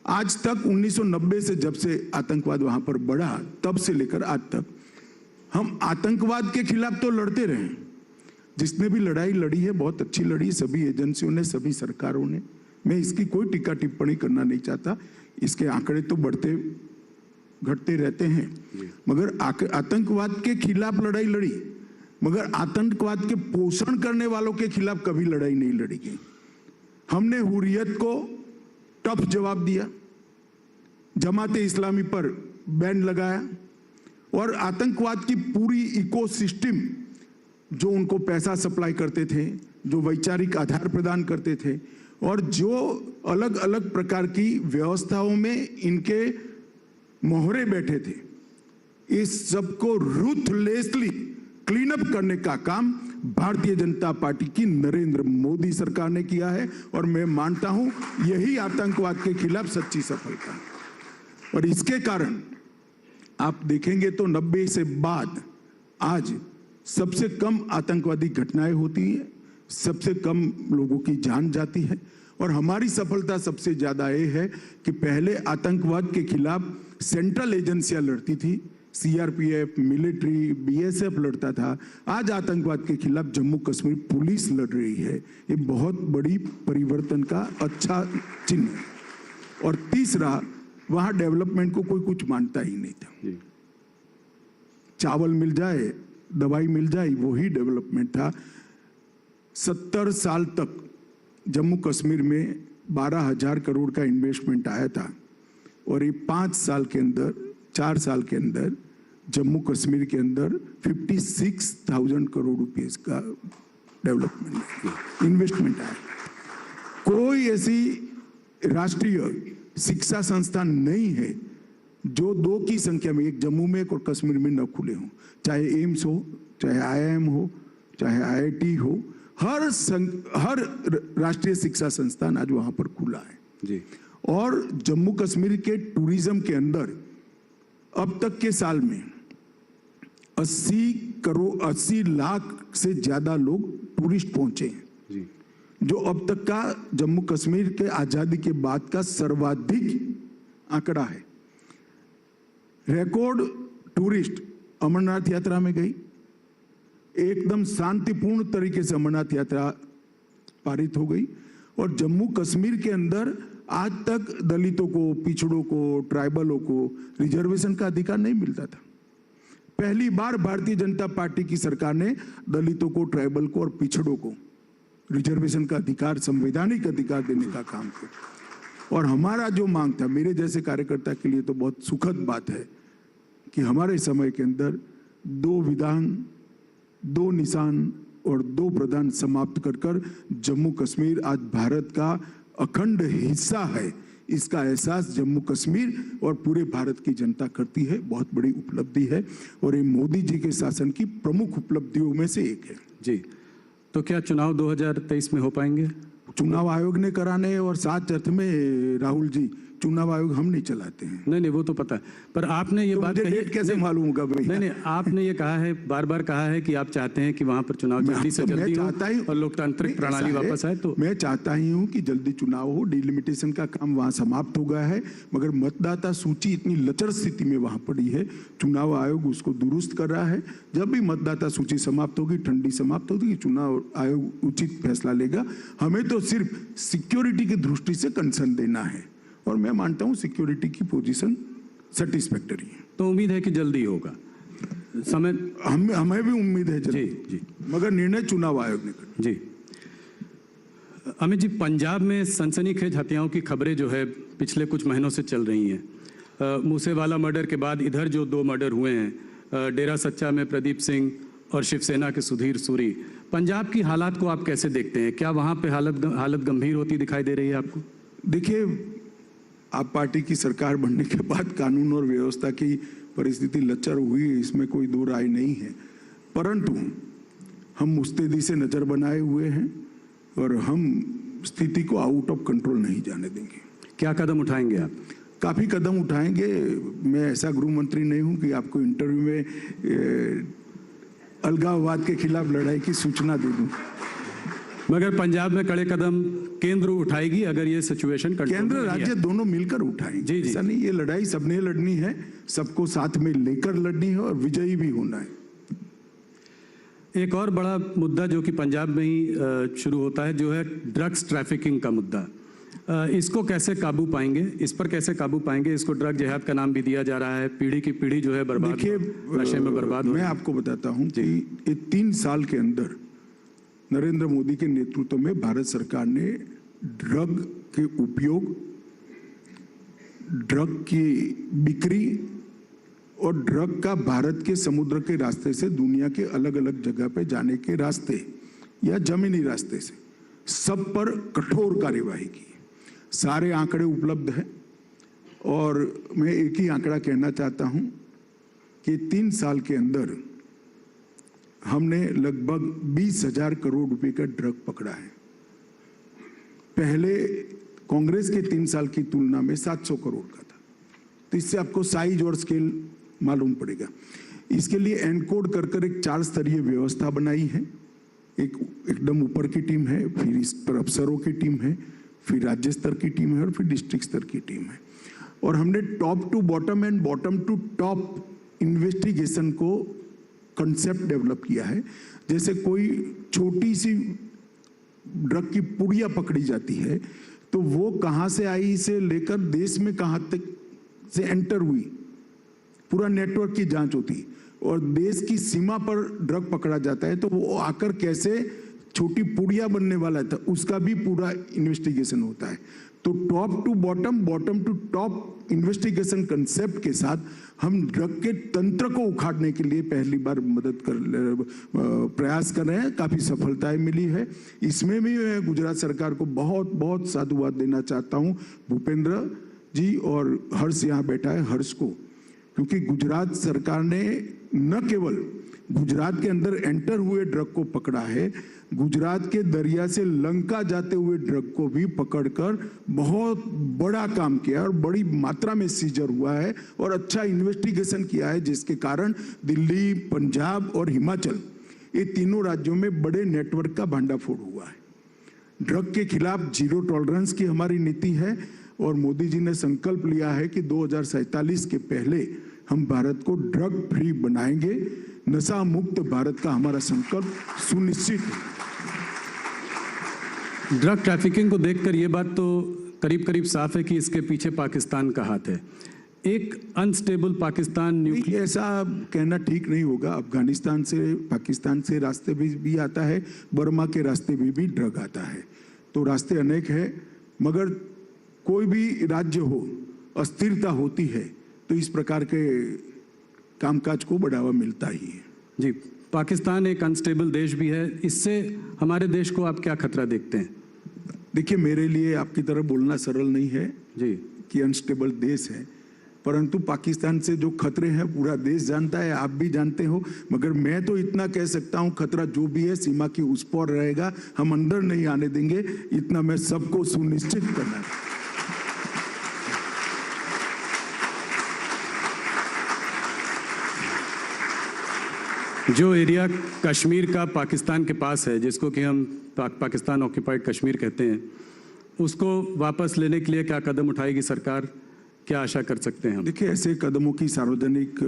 आज तक 1990 से जब से आतंकवाद वहां पर बढ़ा, तब से लेकर आज तक हम आतंकवाद के खिलाफ तो लड़ते रहे। जिसने भी लड़ाई लड़ी है बहुत अच्छी लड़ी, सभी एजेंसियों ने, सभी सरकारों ने। मैं इसकी कोई टीका टिप्पणी करना नहीं चाहता। इसके आंकड़े तो बढ़ते घटते रहते हैं, मगर आतंकवाद के खिलाफ लड़ाई लड़ी, मगर आतंकवाद के पोषण करने वालों के खिलाफ कभी लड़ाई नहीं लड़ी गई। हमने हुर्रियत को टफ जवाब दिया, जमाते इस्लामी पर बैन लगाया और आतंकवाद की पूरी इकोसिस्टम, जो उनको पैसा सप्लाई करते थे, जो वैचारिक आधार प्रदान करते थे और जो अलग अलग प्रकार की व्यवस्थाओं में इनके मोहरे बैठे थे, इस सबको रूथलेसली क्लीन अप करने का काम भारतीय जनता पार्टी की नरेंद्र मोदी सरकार ने किया है और मैं मानता हूं यही आतंकवाद के खिलाफ सच्ची सफलता है। और इसके कारण आप देखेंगे तो 90 से बाद आज सबसे कम आतंकवादी घटनाएं होती हैं, सबसे कम लोगों की जान जाती है और हमारी सफलता सबसे ज्यादा ये है कि पहले आतंकवाद के खिलाफ सेंट्रल एजेंसियां लड़ती थी, सीआरपीएफ, मिलिट्री, बीएसएफ लड़ता था। आज आतंकवाद के खिलाफ जम्मू कश्मीर पुलिस लड़ रही है। ये बहुत बड़ी परिवर्तन का अच्छा चिन्ह है। और तीसरा, वहां डेवलपमेंट को कोई कुछ मानता ही नहीं था। चावल मिल जाए, दवाई मिल जाए, वही डेवलपमेंट था। 70 साल तक जम्मू कश्मीर में 12,000 करोड़ का इन्वेस्टमेंट आया था और ये 5 साल के अंदर, 4 साल के अंदर जम्मू कश्मीर के अंदर 56,000 करोड़ रुपए का डेवलपमेंट में, इन्वेस्टमेंट आए। कोई ऐसी राष्ट्रीय शिक्षा संस्थान नहीं है जो 2 की संख्या में, एक जम्मू में एक और कश्मीर में न खुले हों। चाहे एम्स हो, चाहे IIM हो, चाहे IIT हो, हर राष्ट्रीय शिक्षा संस्थान आज वहां पर खुला है जी। और जम्मू कश्मीर के टूरिज्म के अंदर अब तक के साल में 80 लाख से ज्यादा लोग टूरिस्ट पहुंचे हैं जी। जो अब तक का जम्मू कश्मीर के आजादी के बाद का सर्वाधिक आंकड़ा है। रिकॉर्ड टूरिस्ट अमरनाथ यात्रा में गई, एकदम शांतिपूर्ण तरीके से अमरनाथ यात्रा पारित हो गई। और जम्मू कश्मीर के अंदर आज तक दलितों को, पिछड़ों को, ट्राइबलों को रिजर्वेशन का अधिकार नहीं मिलता था। पहली बार भारतीय जनता पार्टी की सरकार ने दलितों को, ट्राइबल को और पिछड़ों को रिजर्वेशन का अधिकार, संवैधानिक अधिकार देने का काम किया। और हमारा जो मांग था, मेरे जैसे कार्यकर्ता के लिए तो बहुत सुखद बात है कि हमारे समय के अंदर 2 विधान, 2 निशान और 2 प्रधान समाप्त कर जम्मू कश्मीर आज भारत का अखंड हिस्सा है। इसका एहसास जम्मू कश्मीर और पूरे भारत की जनता करती है। बहुत बड़ी उपलब्धि है और ये मोदी जी के शासन की प्रमुख उपलब्धियों में से एक है जी। तो क्या चुनाव 2023 में हो पाएंगे? चुनाव आयोग ने कराने, और साथ अर्थ में राहुल जी, चुनाव आयोग हम नहीं चलाते हैं। नहीं, वो तो पता है, पर आपने ये तो बात मुझे कही, डेट कैसे मालूम होगा भैया? नहीं, आपने ये कहा है, बार बार कहा है कि आप चाहते हैं कि वहां पर चुनाव जल्दी से जल्दी हो और लोकतांत्रिक प्रणाली वापस आए। तो मैं चाहता ही हूं कि जल्दी चुनाव हो। डिलिमिटेशन का काम वहां समाप्त हो गया है, मगर मतदाता सूची इतनी लचर स्थिति में वहां पड़ी है, चुनाव आयोग उसको दुरुस्त कर रहा है। जब भी मतदाता सूची समाप्त होगी, ठंडी समाप्त होगी, चुनाव आयोग उचित फैसला लेगा। हमें तो सिर्फ सिक्योरिटी की दृष्टि से कंसर्न देना है और मैं मानता हूं सिक्योरिटी की पोजीशन सेटिस्फैक्टरी है। तो उम्मीद है कि जल्दी होगा समय। हमें भी उम्मीद है जल्दी जी, मगर निर्णय चुनाव आयोग ने कर। जी। अमित जी, पंजाब में सनसनीखेज हत्याओं की खबरें जो है पिछले कुछ महीनों से चल रही हैं। मूसेवाला मर्डर के बाद इधर जो 2 मर्डर हुए हैं, डेरा सच्चा में प्रदीप सिंह और शिवसेना के सुधीर सूरी, पंजाब की हालात को आप कैसे देखते हैं? क्या वहां पे हालत गंभीर होती दिखाई दे रही है आपको? देखिए, आप पार्टी की सरकार बनने के बाद कानून और व्यवस्था की परिस्थिति लचर हुई, इसमें कोई 2 राय नहीं है। परंतु हम मुस्तैदी से नजर बनाए हुए हैं और हम स्थिति को आउट ऑफ कंट्रोल नहीं जाने देंगे। क्या कदम उठाएंगे आप? काफी कदम उठाएंगे। मैं ऐसा गृह मंत्री नहीं हूं कि आपको इंटरव्यू में अलगाववाद के खिलाफ लड़ाई की सूचना दे दूं। मगर पंजाब में कड़े कदम केंद्र उठाएगी अगर ये सिचुएशन केंद्र राज्य दोनों मिलकर उठाएंगे। जी, ऐसा नहीं, ये लड़ाई सबने लड़नी है, सबको साथ में लेकर लड़नी है और विजयी भी होना है। एक और बड़ा मुद्दा जो कि पंजाब में ही शुरू होता है, जो है ड्रग्स ट्रैफिकिंग का मुद्दा। इसको कैसे काबू पाएंगे? इस पर कैसे काबू पाएंगे? इसको ड्रग जिहाद का नाम भी दिया जा रहा है। पीढ़ी की पीढ़ी जो है बर्बाद, देखिए, नशे में बर्बाद। मैं आपको बताता हूं कि ये 3 साल के अंदर नरेंद्र मोदी के नेतृत्व में भारत सरकार ने ड्रग के उपयोग, ड्रग की बिक्री और ड्रग का भारत के समुद्र के रास्ते से दुनिया के अलग अलग जगह पे जाने के रास्ते या जमीनी रास्ते से सब पर कठोर कार्यवाही की। सारे आंकड़े उपलब्ध हैं और मैं एक ही आंकड़ा कहना चाहता हूं कि 3 साल के अंदर हमने लगभग 20,000 करोड़ रुपए का ड्रग पकड़ा है। पहले कांग्रेस के 3 साल की तुलना में 700 करोड़ का था। तो इससे आपको साइज और स्केल मालूम पड़ेगा। इसके लिए एनकोड कर एक 4 स्तरीय व्यवस्था बनाई है। एकदम ऊपर की टीम है, फिर इस पर अफसरों की टीम है, फिर राज्य स्तर की टीम है और फिर डिस्ट्रिक्ट स्तर की टीम है। और हमने top to bottom and bottom to top investigation को कंसेप्ट डेवलप किया है। जैसे कोई छोटी सी ड्रग की पुड़िया पकड़ी जाती है तो वो कहां से आई से लेकर देश में कहां तक से एंटर हुई, पूरा नेटवर्क की जांच होती। और देश की सीमा पर ड्रग पकड़ा जाता है तो वो आकर कैसे छोटी पुड़िया बनने वाला था, उसका भी पूरा इन्वेस्टिगेशन होता है। तो top to bottom, bottom to top investigation concept के साथ हम ड्रग के तंत्र को उखाड़ने के लिए पहली बार प्रयास कर रहे हैं। काफी सफलताएं मिली है। इसमें भी मैं गुजरात सरकार को बहुत बहुत साधुवाद देना चाहता हूं, भूपेंद्र जी और हर्ष यहाँ बैठा है, हर्ष को, क्योंकि गुजरात सरकार ने न केवल गुजरात के अंदर एंटर हुए ड्रग को पकड़ा है, गुजरात के दरिया से लंका जाते हुए ड्रग को भी पकड़कर बहुत बड़ा काम किया और बड़ी मात्रा में सीजर हुआ है और अच्छा इन्वेस्टिगेशन किया है, जिसके कारण दिल्ली, पंजाब और हिमाचल, ये तीनों राज्यों में बड़े नेटवर्क का भांडाफोड़ हुआ है। ड्रग के खिलाफ जीरो टॉलरेंस की हमारी नीति है और मोदी जी ने संकल्प लिया है कि 2047 के पहले हम भारत को ड्रग फ्री बनाएंगे। नशा मुक्त भारत का हमारा संकल्प सुनिश्चित है। ड्रग ट्रैफिकिंग को देखकर ये बात तो करीब करीब साफ है कि इसके पीछे पाकिस्तान का हाथ है। एक अनस्टेबल पाकिस्तान ऐसा कहना ठीक नहीं होगा। अफगानिस्तान से, पाकिस्तान से रास्ते भी आता है, बर्मा के रास्ते भी ड्रग आता है, तो रास्ते अनेक है। मगर कोई भी राज्य हो, अस्थिरता होती है तो इस प्रकार के कामकाज को बढ़ावा मिलता ही है। जी, पाकिस्तान एक अनस्टेबल देश भी है, इससे हमारे देश को आप क्या खतरा देखते हैं? देखिए, मेरे लिए आपकी तरह बोलना सरल नहीं है जी कि अनस्टेबल देश है, परंतु पाकिस्तान से जो खतरे हैं पूरा देश जानता है, आप भी जानते हो। मगर मैं तो इतना कह सकता हूं, खतरा जो भी है सीमा की उस पार रहेगा, हम अंदर नहीं आने देंगे, इतना मैं सबको सुनिश्चित करना है। जो एरिया कश्मीर का पाकिस्तान के पास है, जिसको कि हम पाकिस्तान ऑक्यूपाइड कश्मीर कहते हैं, उसको वापस लेने के लिए क्या कदम उठाएगी सरकार, क्या आशा कर सकते हैं हम? देखिए, ऐसे कदमों की सार्वजनिक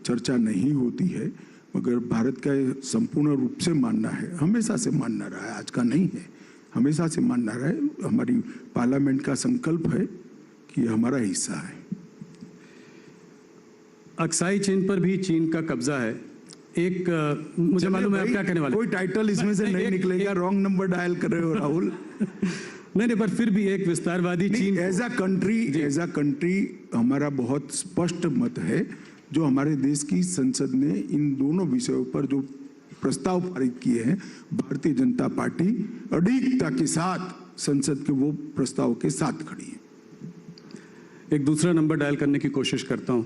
चर्चा नहीं होती है, मगर भारत का संपूर्ण रूप से मानना है, हमेशा से मानना रहा है, आज का नहीं है, हमेशा से मानना रहा है। हमारी पार्लियामेंट का संकल्प है कि हमारा हिस्सा है। अक्साई चीन पर भी चीन का कब्जा है। एक मुझे मालूम है आप क्या कहने वाले, कोई टाइटल इसमें से नहीं निकलेगा। रॉन्ग नंबर डायल कर रहे हो राहुल। नहीं, पर फिर भी एक विस्तारवादी चीन एज अ कंट्री हमारा बहुत स्पष्ट मत है, जो हमारे देश की संसद ने इन दोनों विषयों पर जो प्रस्ताव पारित किए हैं, भारतीय जनता पार्टी अडिगता के साथ संसद के वो प्रस्ताव के साथ खड़ी है। एक दूसरा नंबर डायल करने की कोशिश करता हूं।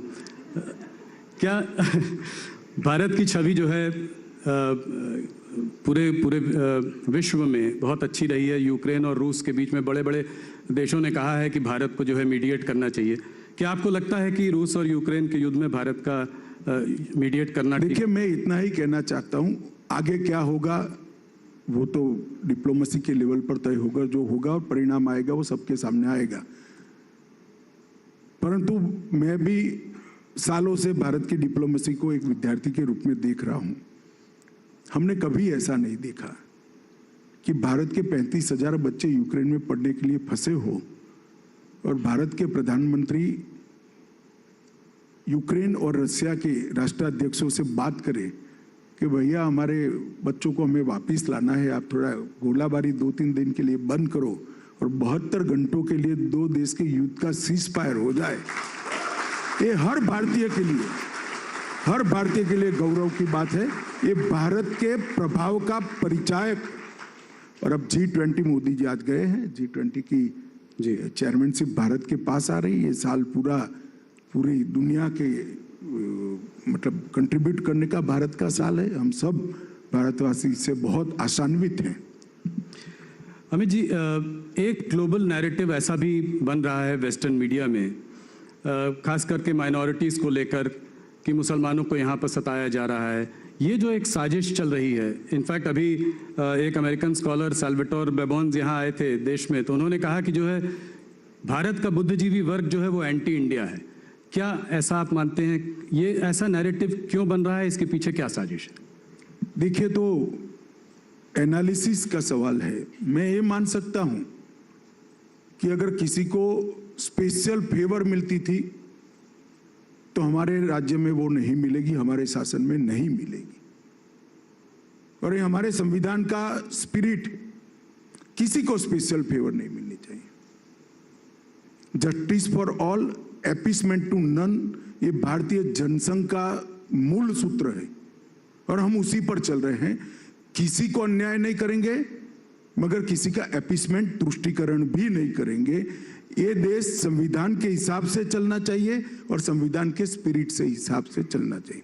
क्या भारत की छवि जो है पूरे विश्व में बहुत अच्छी रही है। यूक्रेन और रूस के बीच में बड़े बड़े देशों ने कहा है कि भारत को जो है मीडिएट करना चाहिए। क्या आपको लगता है कि रूस और यूक्रेन के युद्ध में भारत का मीडिएट करना? देखिए, मैं इतना ही कहना चाहता हूं, आगे क्या होगा वो तो डिप्लोमेसी के लेवल पर तय होगा। जो होगा और परिणाम आएगा वो सबके सामने आएगा। परंतु मैं भी सालों से भारत की डिप्लोमेसी को एक विद्यार्थी के रूप में देख रहा हूं। हमने कभी ऐसा नहीं देखा कि भारत के 35,000 बच्चे यूक्रेन में पढ़ने के लिए फंसे हो और भारत के प्रधानमंत्री यूक्रेन और रशिया के राष्ट्राध्यक्षों से बात करें कि भैया हमारे बच्चों को हमें वापस लाना है, आप थोड़ा गोलाबारी 2-3 दिन के लिए बंद करो और 72 घंटों के लिए दो देश के युद्ध का सीज फायर हो जाए। ये हर भारतीय के लिए गौरव की बात है। ये भारत के प्रभाव का परिचायक। और अब G20 मोदी जी आज गए हैं, G20 की चेयरमैनशिप भारत के पास आ रही है। साल पूरी दुनिया के मतलब कंट्रीब्यूट करने का भारत का साल है। हम सब भारतवासी इससे बहुत आशान्वित हैं। अमित जी, एक ग्लोबल नैरेटिव ऐसा भी बन रहा है वेस्टर्न मीडिया में, खास करके माइनॉरिटीज़ को लेकर कि मुसलमानों को यहाँ पर सताया जा रहा है। ये जो एक साजिश चल रही है, इनफैक्ट अभी एक अमेरिकन स्कॉलर साल्वाटोर बेबोन्स यहाँ आए थे देश में, तो उन्होंने कहा कि जो है भारत का बुद्धिजीवी वर्ग जो है वो एंटी इंडिया है। क्या ऐसा आप मानते हैं? ये ऐसा नैरेटिव क्यों बन रहा है? इसके पीछे क्या साजिश है? देखिए, तो एनालिसिस का सवाल है। मैं ये मान सकता हूं कि अगर किसी को स्पेशल फेवर मिलती थी तो हमारे राज्य में वो नहीं मिलेगी, हमारे शासन में नहीं मिलेगी। और ये हमारे संविधान का स्पिरिट, किसी को स्पेशल फेवर नहीं मिलनी चाहिए। Justice for all, appeasement to none, ये भारतीय जनसंघ का मूल सूत्र है और हम उसी पर चल रहे हैं। किसी को अन्याय नहीं करेंगे, मगर किसी का एपीसमेंट, तुष्टीकरण भी नहीं करेंगे। ये देश संविधान के हिसाब से चलना चाहिए और संविधान के स्पिरिट से हिसाब से चलना चाहिए।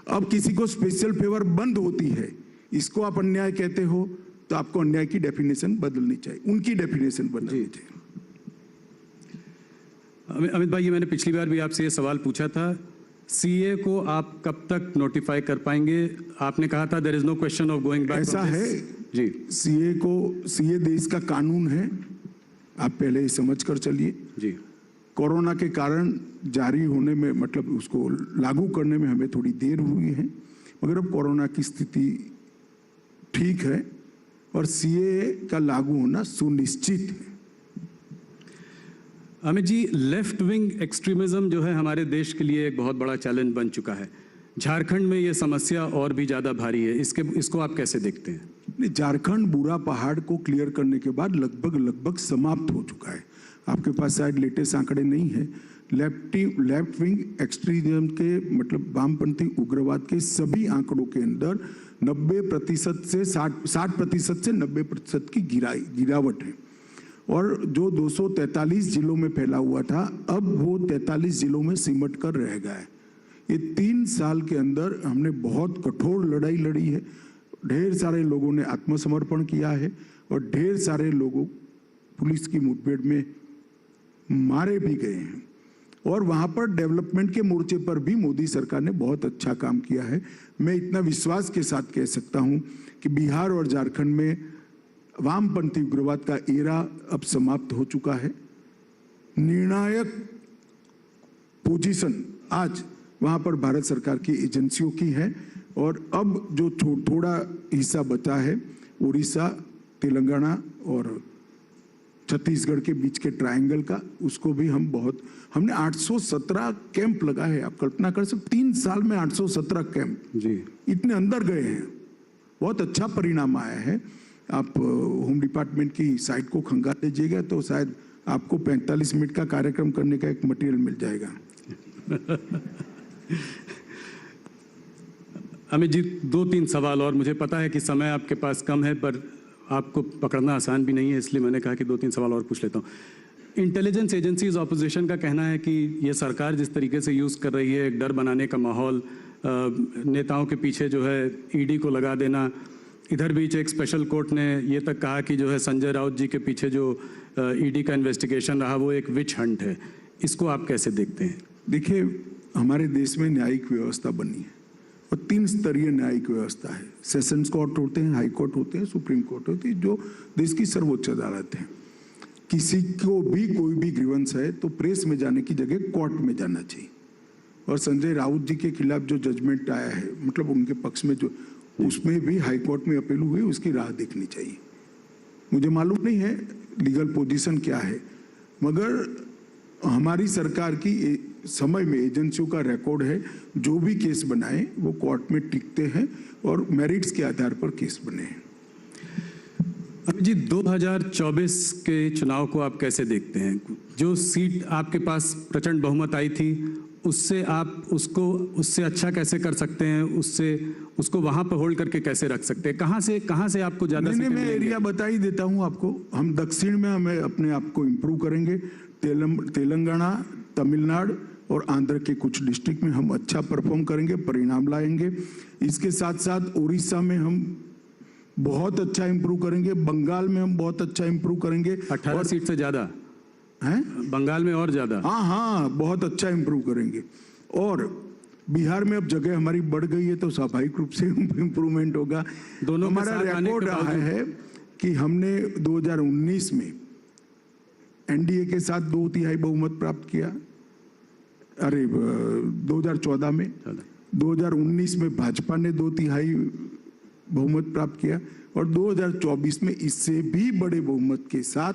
अब किसी को स्पेशल फेवर बंद होती है, इसको आप अन्याय कहते हो, तो आपको अन्याय की डेफिनेशन बदलनी चाहिए, उनकी डेफिनेशन बदलनी चाहिए। अमित भाई, ये मैंने पिछली बार भी आपसे ये सवाल पूछा था, सीए को आप कब तक नोटिफाई कर पाएंगे? आपने कहा था there is no question of going back. ऐसा है जी, सीए देश का कानून है, आप पहले ही समझ कर चलिए। जी, कोरोना के कारण जारी होने में, मतलब उसको लागू करने में हमें थोड़ी देर हुई है, मगर अब कोरोना की स्थिति ठीक है और सीए का लागू होना सुनिश्चित है। Amit ji, left wing extremism जो है हमारे देश के लिए एक बहुत बड़ा चैलेंज बन चुका है। झारखंड में ये समस्या और भी ज़्यादा भारी है, इसको आप कैसे देखते हैं? नहीं, झारखंड बुरा पहाड़ को क्लियर करने के बाद लगभग समाप्त हो चुका है। आपके पास शायद लेटेस्ट आंकड़े नहीं है। लेफ्ट विंग एक्सट्रीमिज्म के, मतलब वामपंथी उग्रवाद के सभी आंकड़ों के अंदर 90% से 60% से 90% की गिरावट है। और जो 243 जिलों में फैला हुआ था, अब वो 43 जिलों में सिमट कर रह गया है। ये 3 साल के अंदर हमने बहुत कठोर लड़ाई लड़ी है। ढेर सारे लोगों ने आत्मसमर्पण किया है और ढेर सारे लोगों पुलिस की मुठभेड़ में मारे भी गए हैं। और वहां पर डेवलपमेंट के मोर्चे पर भी मोदी सरकार ने बहुत अच्छा काम किया है। मैं इतना विश्वास के साथ कह सकता हूं कि बिहार और झारखंड में वामपंथी उग्रवाद का एरा अब समाप्त हो चुका है। निर्णायक पोजीशन आज वहां पर भारत सरकार की एजेंसियों की है और अब जो थोड़ा हिस्सा बचा है, उड़ीसा, तेलंगाना और छत्तीसगढ़ के बीच के ट्रायंगल का, उसको भी हमने 817 कैंप लगाए हैं। आप कल्पना कर सकते, 3 साल में 817 कैंप जी, इतने अंदर गए हैं। बहुत अच्छा परिणाम आया है। आप होम डिपार्टमेंट की साइट को खंगाल लीजिएगा तो शायद आपको 45 मिनट का कार्यक्रम करने का एक मटेरियल मिल जाएगा। अमित जी, 2-3 सवाल और। मुझे पता है कि समय आपके पास कम है, पर आपको पकड़ना आसान भी नहीं है, इसलिए मैंने कहा कि 2-3 सवाल और पूछ लेता हूँ। इंटेलिजेंस एजेंसीज, ऑपोजिशन का कहना है कि ये सरकार जिस तरीके से यूज़ कर रही है, एक डर बनाने का माहौल, नेताओं के पीछे जो है ईडी को लगा देना। इधर बीच एक स्पेशल कोर्ट ने ये तक कहा कि जो है संजय राउत जी के पीछे जो ईडी का इन्वेस्टिगेशन रहा वो एक विच हंट है। इसको आप कैसे देखते हैं? देखिए, हमारे देश में न्यायिक व्यवस्था बनी है और 3 स्तरीय न्यायिक व्यवस्था है। सेशंस कोर्ट होते हैं, हाई कोर्ट होते हैं, सुप्रीम कोर्ट होती है, जो देश की सर्वोच्च अदालत है। किसी को भी कोई भी ग्रीवेंस है तो प्रेस में जाने की जगह कोर्ट में जाना चाहिए। और संजय राउत जी के खिलाफ जो जजमेंट आया है, मतलब उनके पक्ष में जो, उसमें भी हाई कोर्ट में अपील हुई, उसकी राह देखनी चाहिए। मुझे मालूम नहीं है लीगल पोजीशन क्या है, मगर हमारी सरकार की समय में एजेंसियों का रिकॉर्ड है, जो भी केस बनाए वो कोर्ट में टिकते हैं और मेरिट्स के आधार पर केस बने हैं। जी, 2024 के चुनाव को आप कैसे देखते हैं? जो सीट आपके पास प्रचंड बहुमत आई थी, उससे आप उससे अच्छा कैसे कर सकते हैं? उसको वहां पर होल्ड करके कैसे रख सकते हैं? कहां से आपको ज्यादा? मैं एरिया बता ही देता हूं आपको। हम दक्षिण में हमें अपने आप को इम्प्रूव करेंगे। तेलंगाना, तमिलनाडु और आंध्र के कुछ डिस्ट्रिक्ट में हम अच्छा परफॉर्म करेंगे, परिणाम लाएंगे। इसके साथ साथ उड़ीसा में हम बहुत अच्छा इंप्रूव करेंगे, बंगाल में हम बहुत अच्छा इंप्रूव करेंगे। 18 सीट से ज्यादा हैं? बंगाल में और ज्यादा? हाँ, बहुत अच्छा इंप्रूव करेंगे। और बिहार में अब जगह हमारी बढ़ गई है तो स्वाभाविक रूप से इंप्रूवमेंट होगा। दोनों हमारा रिकॉर्ड रहा है कि हमने 2019 में एनडीए के साथ 2/3 बहुमत प्राप्त किया। 2014 में, 2019 में भाजपा ने 2/3 बहुमत प्राप्त किया और 2024 में इससे भी बड़े बहुमत के साथ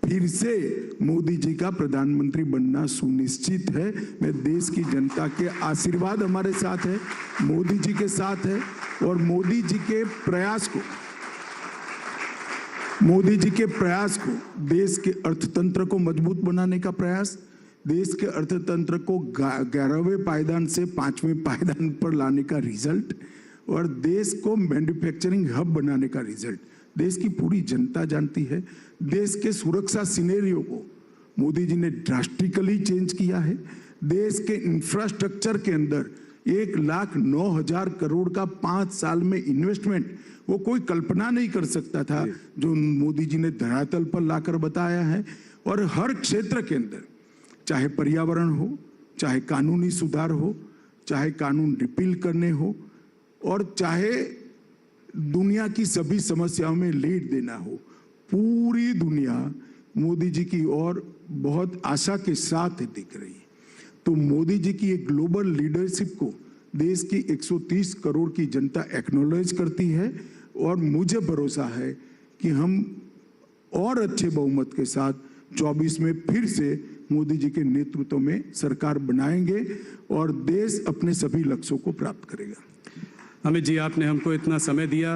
फिर से मोदी जी का प्रधानमंत्री बनना सुनिश्चित है। मैं देश की जनता के आशीर्वाद हमारे साथ है, मोदी जी के साथ है, और मोदी जी के प्रयास को देश के अर्थतंत्र को मजबूत बनाने का प्रयास, देश के अर्थतंत्र को 11वें पायदान से 5वें पायदान पर लाने का रिजल्ट, और देश को मैन्युफैक्चरिंग हब बनाने का रिजल्ट देश की पूरी जनता जानती है। देश के सुरक्षा सिनेरियो को मोदी जी ने ड्रास्टिकली चेंज किया है। देश के इंफ्रास्ट्रक्चर के अंदर 1,09,000 करोड़ का 5 साल में इन्वेस्टमेंट, वो कोई कल्पना नहीं कर सकता था, जो मोदी जी ने धरातल पर लाकर बताया है। और हर क्षेत्र के अंदर, चाहे पर्यावरण हो, चाहे कानूनी सुधार हो, चाहे कानून रिपील करने हो, और चाहे दुनिया की सभी समस्याओं में लीड देना हो, पूरी दुनिया मोदी जी की ओर बहुत आशा के साथ दिख रही है। तो मोदी जी की एक ग्लोबल लीडरशिप को देश की 130 करोड़ की जनता एक्नॉलेज करती है, और मुझे भरोसा है कि हम और अच्छे बहुमत के साथ 24 में फिर से मोदी जी के नेतृत्व में सरकार बनाएंगे और देश अपने सभी लक्ष्यों को प्राप्त करेगा। अमित जी, आपने हमको इतना समय दिया।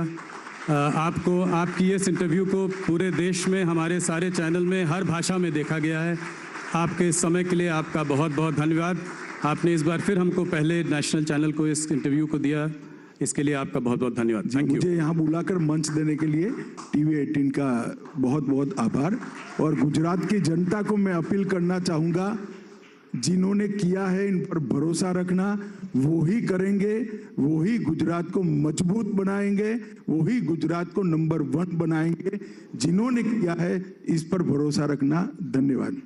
आपको, आपकी इस इंटरव्यू को पूरे देश में, हमारे सारे चैनल में, हर भाषा में देखा गया है। आपके इस समय के लिए आपका बहुत बहुत धन्यवाद। आपने इस बार फिर हमको पहले नेशनल चैनल को इस इंटरव्यू को दिया, इसके लिए आपका बहुत बहुत धन्यवाद। Thank you. मुझे यहाँ बुलाकर मंच देने के लिए टीवी 18 का बहुत बहुत आभार। और गुजरात की जनता को मैं अपील करना चाहूँगा, जिन्होंने किया है इन पर भरोसा रखना, वो ही करेंगे, वो ही गुजरात को मजबूत बनाएंगे, वो ही गुजरात को नंबर 1 बनाएंगे। जिन्होंने किया है इस पर भरोसा रखना। धन्यवाद।